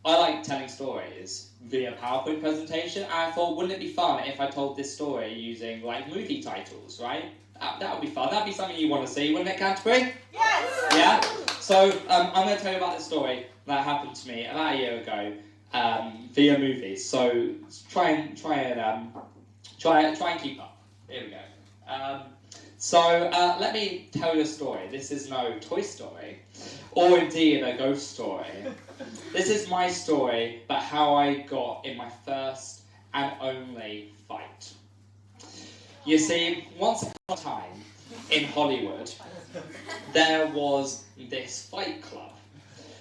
I like telling stories via PowerPoint presentation, and I thought, wouldn't it be fun if I told this story using like movie titles, right? That would be fun. That'd be something you want to see, wouldn't it, Canterbury? Yes. Yeah. So I'm going to tell you about this story that happened to me about a year ago via movies. So try and keep up. Here we go. So let me tell you a story. This is no Toy Story, or indeed a ghost story. This is my story about how I got in my first and only fight. You see, once upon a time in Hollywood, there was this fight club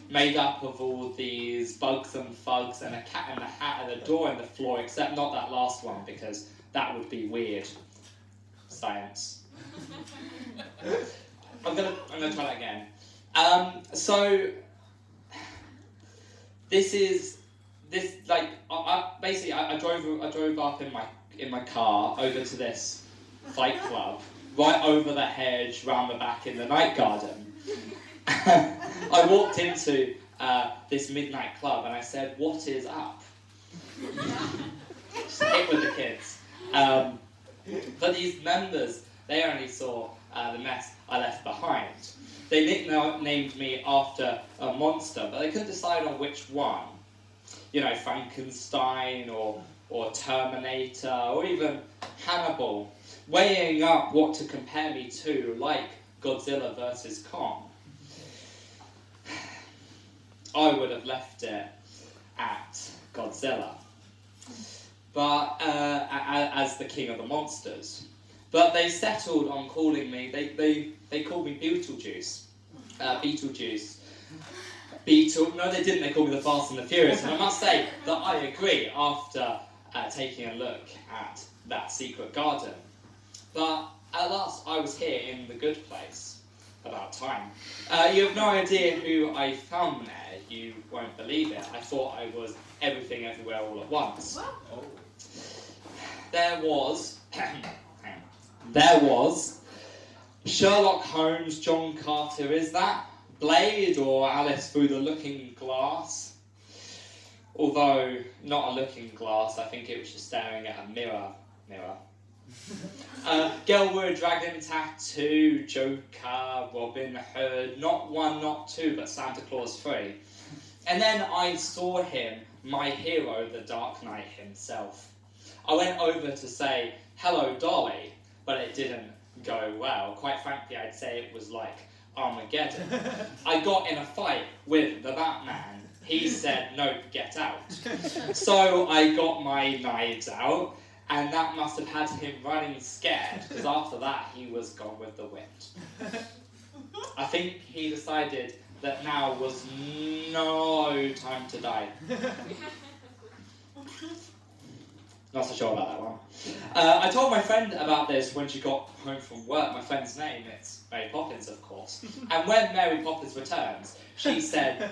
made up of all these bugs and thugs and a cat in the hat and a door in the floor, except not that last one, because that would be weird. Science. I'm gonna try that again. So I drove up in my car over to this fight club, right over the hedge, round the back in the night garden. I walked into this midnight club and I said, "What is up?" Just hit with the kids. But these members, they only saw the mess I left behind. They nicknamed me after a monster, but they couldn't decide on which one. You know, Frankenstein or Terminator or even Hannibal, weighing up what to compare me to, like Godzilla versus Kong. I would have left it at Godzilla, but as the king of the monsters. But they settled on calling me, they called me Beetlejuice. No, they didn't, they called me the Fast and the Furious. And I must say that I agree after taking a look at that secret garden. But at last I was here in the good place. About time. You have no idea who I found there. You won't believe it. I thought I was everything everywhere all at once. Oh. There was Sherlock Holmes, John Carter, is that? Blade or Alice Through the Looking Glass? Although, not a looking glass, I think it was just staring at a mirror. Girl with a Dragon Tattoo, Joker, Robin Hood, not one, not two, but Santa Claus 3. And then I saw him, my hero, the Dark Knight himself. I went over to say, "Hello, Dolly," but it didn't go well. Quite frankly, I'd say it was like Armageddon. I got in a fight with the Batman. He said, "No, get out." So I got my knives out and that must have had him running scared, because after that he was gone with the wind. I think he decided that now was no time to die. Not so sure about that one. I told my friend about this when she got home from work. My friend's name, it's Mary Poppins, of course. And when Mary Poppins returns, she said,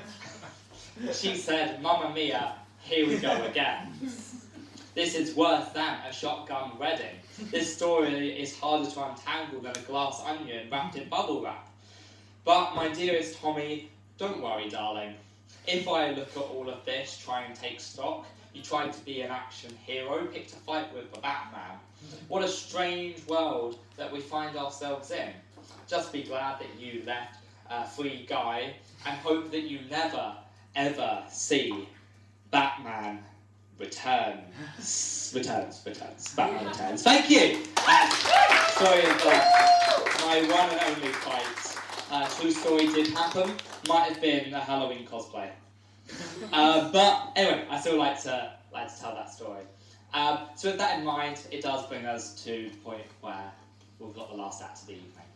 "Mamma mia, here we go again. This is worse than a shotgun wedding. This story is harder to untangle than a glass onion wrapped in bubble wrap. But my dearest Tommy, don't worry, darling. If I look at all of this, try and take stock, you tried to be an action hero, picked a fight with the Batman. What a strange world that we find ourselves in. Just be glad that you left Free Guy and hope that you never, ever see Batman returns. Batman returns. Thank you! Sorry about my one and only fight. True story did happen. Might have been a Halloween cosplay. But anyway, I still like to tell that story. So with that in mind, it does bring us to the point where we've got the last act of the evening.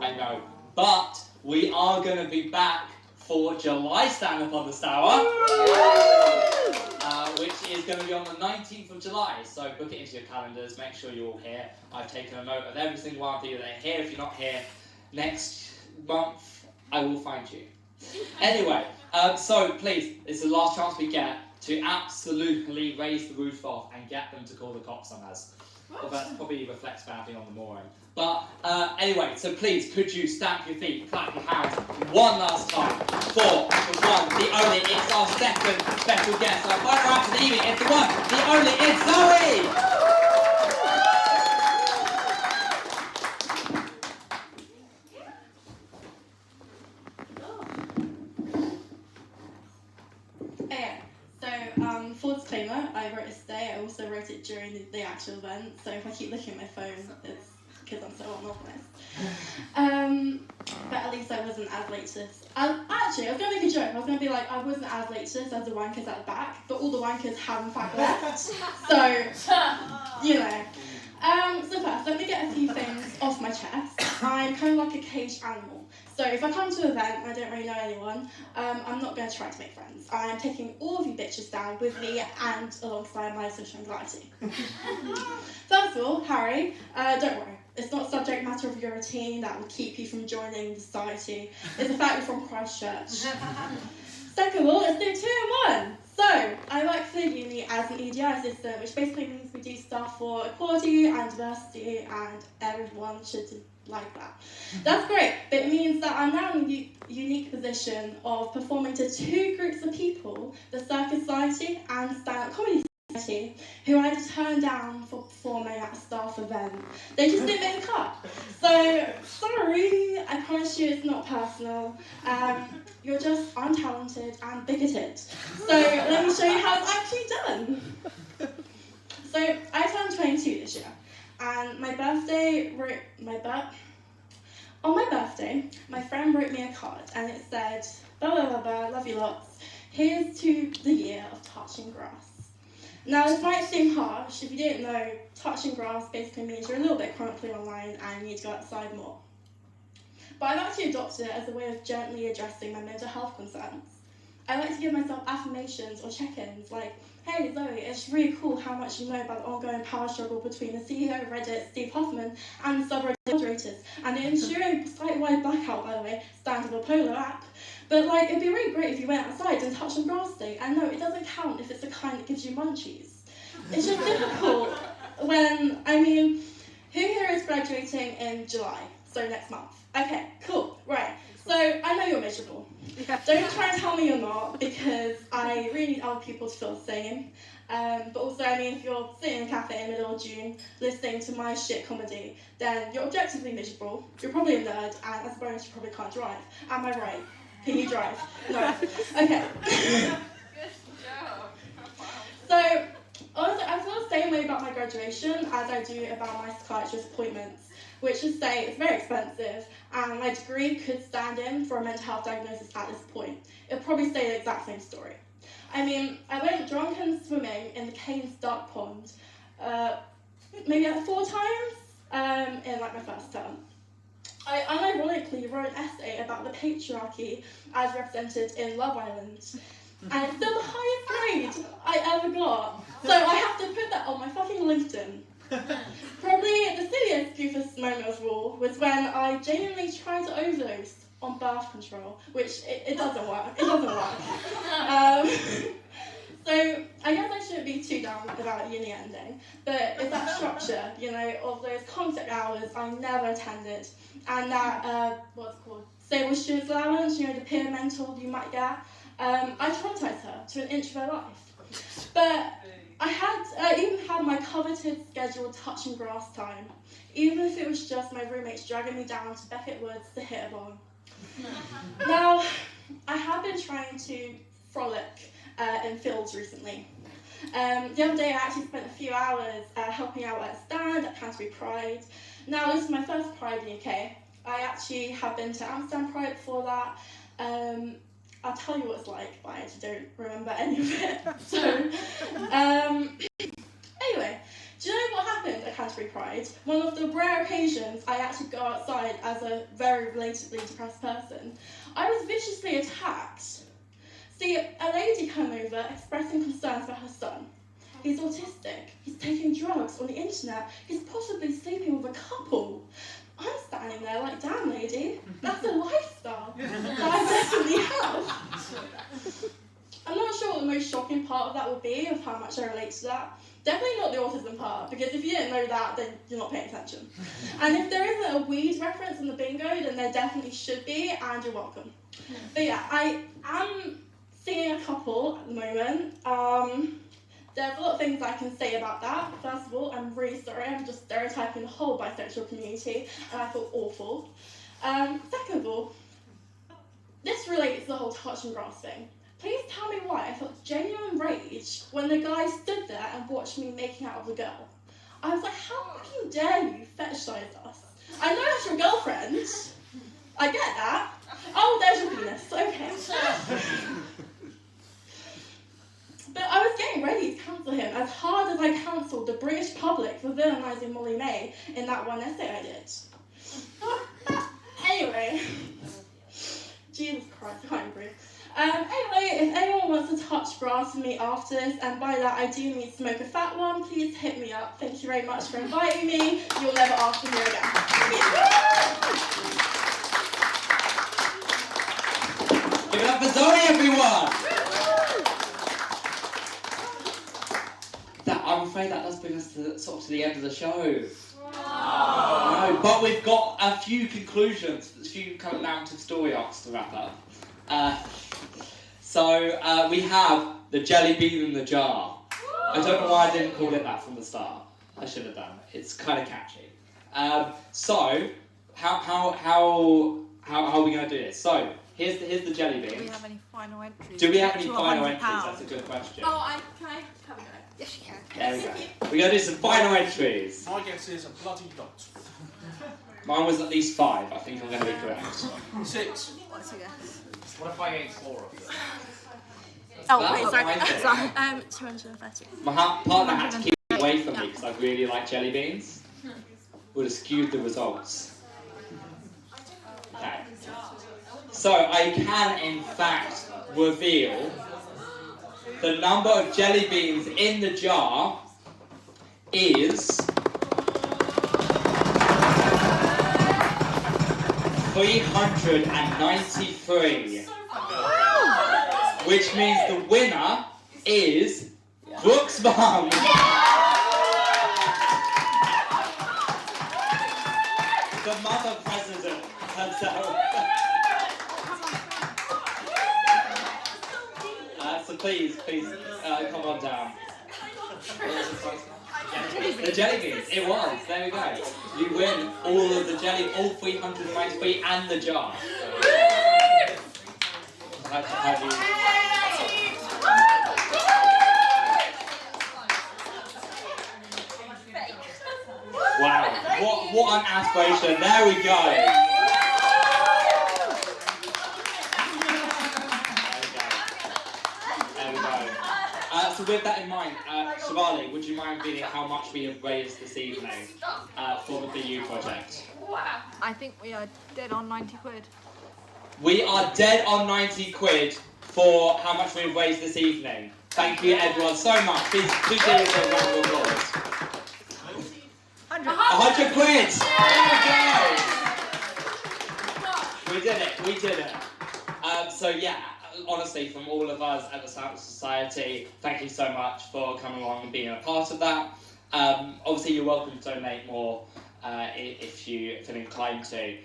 I know, but we are going to be back for July stand-up on the Stour, which is going to be on the 19th of July, so book it into your calendars, make sure you're all here. I've taken a note of every single one of you that are here. If you're not here next month, I will find you. Anyway, so please, it's the last chance we get to absolutely raise the roof off and get them to call the cops on us. Well, that probably reflects badly on the mooring. But anyway, so please, could you stamp your feet, clap your hands one last time for the one, the only, it's our second special guest. Our final act of the evening, it's the one, the only, it's Zoe! Full disclaimer, I wrote this today. I also wrote it during the actual event, so if I keep looking at my phone, it's because I'm so unorganized. But at least I wasn't as late to this. Actually, I was going to make a joke. I was going to be like, I wasn't as late to this as the wankers at the back, but all the wankers have in fact left. So, you know. So first, let me get a few things off my chest. I'm kind of like a caged animal. So if I come to an event and I don't really know anyone, I'm not going to try to make friends. I'm taking all of you bitches down with me and alongside my social anxiety. First of all, Harry, don't worry. It's not subject matter of your routine that will keep you from joining the society. It's the fact you're from Christchurch. Second of all, let's do 2 in 1. So, I work for the uni as an EDI assistant, which basically means we do stuff for equality and diversity, and everyone should like that. That's great, but it means that I'm now in a unique position of performing to 2 groups of people, the Circus Society and Stand-Up Comedy Society, who I had to turn down for performing at a staff event. They just didn't make the cut. So, sorry, I promise you it's not personal. You're just untalented and bigoted. So, let me show you how it's actually done. So, I turned 22 this year. And on my birthday, my friend wrote me a card, and it said, blah, blah, blah, blah, love you lots. Here's to the year of touching grass. Now, this might seem harsh. If you didn't know, touching grass basically means you're a little bit chronically online and you need to go outside more. But I've actually adopted it as a way of gently addressing my mental health concerns. I like to give myself affirmations or check-ins like, hey Zoe, it's really cool how much you know about the ongoing power struggle between the CEO of Reddit, Steve Hoffman, and the subreddit moderators, and the ensuing site-wide blackout, by the way, standard or polo app. But like, it'd be really great if you went outside and touched some grass day, and no, it doesn't count if it's the kind that gives you munchies. It's just difficult when, I mean, who here is graduating in July? So next month. Okay, cool, right. So I know you're miserable. Don't try and tell me you're not, because I really need other people to feel the same. But also, I mean, if you're sitting in a cafe in the middle of June listening to my shit comedy, then you're objectively miserable, you're probably a nerd, and as a bonus, you probably can't drive. Am I right? Can you drive? No. Okay. Good job. So, honestly, I feel the same way about my graduation as I do about my psychiatrist appointments, which is to say it's very expensive, and my degree could stand in for a mental health diagnosis at this point. It'll probably say the exact same story. I mean, I went drunken swimming in the Cairns Dark Pond maybe like 4 times in like my first term. I unironically wrote an essay about the patriarchy as represented in Love Island. And it's still the highest grade I ever got. So I have to put that on my fucking LinkedIn. Probably the silliest, goofest moment of all was when I genuinely tried to overdose on birth control, which it doesn't work. It doesn't work. So I guess I shouldn't be too down about uni ending, but it's that structure, you know, of those contact hours I never attended, and that what's it called, stable students allowance, you know, the peer mentor you might get. I traumatized her to an inch of her life. But I even had my coveted scheduled touch and grass time, even if it was just my roommates dragging me down to Beckett Woods to hit a bomb. Now, I have been trying to frolic in fields recently. The other day I actually spent a few hours helping out at a stand at Canterbury Pride. Now, this is my first Pride in the UK. I actually have been to Amsterdam Pride before that. I'll tell you what it's like, but I actually don't remember any of it. So, anyway, do you know what happened at Canterbury Pride? One of the rare occasions I actually go outside as a very relatively depressed person, I was viciously attacked. See, a lady came over expressing concerns about her son. He's autistic, he's taking drugs on the internet, he's possibly sleeping with a couple. I'm standing there like, damn lady, that's a lifestyle that I definitely have. I'm not sure what the most shocking part of that will be, of how much I relate to that. Definitely not the autism part, because if you didn't know that, then you're not paying attention. And if there isn't a weed reference in the bingo, then there definitely should be, and you're welcome. But yeah, I am seeing a couple at the moment. There's a lot of things I can say about that. First of all, I'm really sorry, I'm just stereotyping the whole bisexual community, and I feel awful. Second of all, this relates to the whole touch and grass thing. Please tell me why I felt genuine rage when the guy stood there and watched me making out with a girl. I was like, how fucking dare you fetishize us? I know that's your girlfriend. I get that. Oh, there's your penis. Okay. But I was getting ready to cancel him as hard as I cancelled the British public for villainising Molly May in that one essay I did. Anyway, Jesus Christ, I'm hungry. Anyway, if anyone wants to touch grass with me after this, and by that I do mean smoke a fat one, please hit me up. Thank you very much for inviting me. You'll never ask me here again. Give it up for Zoe, everyone! I'm afraid that does bring us to the end of the show. No, but we've got a few conclusions, a few kind of narrative story arcs to wrap up. So we have the jelly bean in the jar. I don't know why I didn't call it that from the start. I should have done. It's kind of catchy. So how are we going to do this? So here's the jelly bean. Do we have any final entries? Do we have any final entries? That's a good question. Oh, can I have a go? Yes, you can. There we go. We're going to do some final entries. My guess is a bloody dot. Mine was at least 5. I think I'm going to be correct. 6. What's your guess? What if I ate 4 of them? Oh, Well, wait, sorry. I Sorry, 230. My partner had to keep it away from me because I really like jelly beans. Would have skewed the results. Okay. So I can in fact reveal the number of jelly beans in the jar is 393. Which means the winner is Brooke's mum. The mother president herself. So please, come on down. The jelly beans, it was, there we go. You win all of the jelly, all 393 and the jar. How do you... Wow, what an aspiration, there we go. There we go. So with that in mind, Shivali, would you mind reading how much we have raised this evening for the BU project? I think we are dead on 90 quid. We are dead on 90 quid for how much we've raised this evening. Thank you everyone so much. Please do give us a round of applause. 100 quid! There we go! We did it. So yeah, honestly, from all of us at the Sample Society, thank you so much for coming along and being a part of that. Obviously, you're welcome to donate more if you feel inclined to.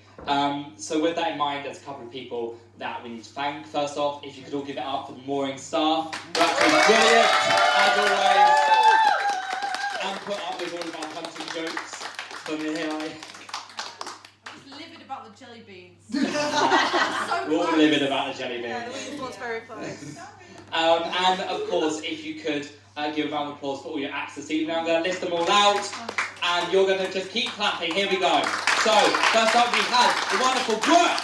So with that in mind, there's a couple of people that we need to thank. First off, if you could all give it up for the mooring staff, who actually brilliant, as always, and put up with all of our hunting jokes from the hill. Livid about the jelly beans. We're all livid about the jelly beans. Yeah, the weed was very close. And of course, if you could give a round of applause for all your acts this evening. I'm going to list them all out, and you're going to just keep clapping. Here we go. So, first up we had the wonderful Brooke.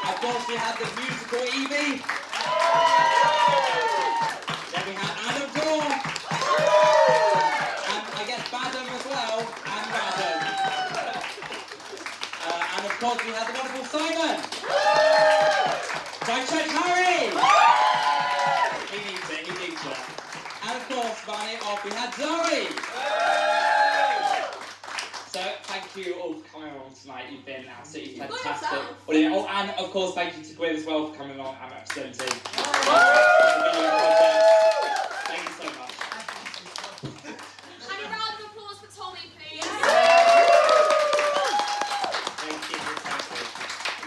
Of course, we had the musical Evie. Then we had Dorr. And I guess Badham as well. And Badham. And of course, we had the wonderful Simon. Christchurch Harry. He needs it. And of course, running it off, we had Zoe. So, thank you all for coming along tonight. You've been absolutely fantastic. Oh, and of course, thank you to Gwyn as well for coming along and representing the video project. Thank you so much. And a round of applause for Tommy, please. Thank you.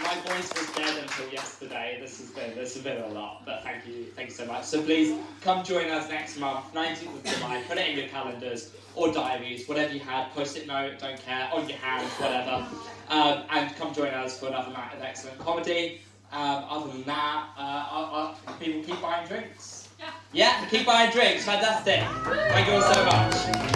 My voice was dead until yesterday. This has been a lot, but thank you so much. So please come join us next month, 19th of July. Put it in your calendars or diaries, whatever you had. Post-it note, don't care, on your hands, whatever. And come join us for another night of excellent comedy. Other than that, people keep buying drinks. Yeah, keep buying drinks. Fantastic. Thank you all so much.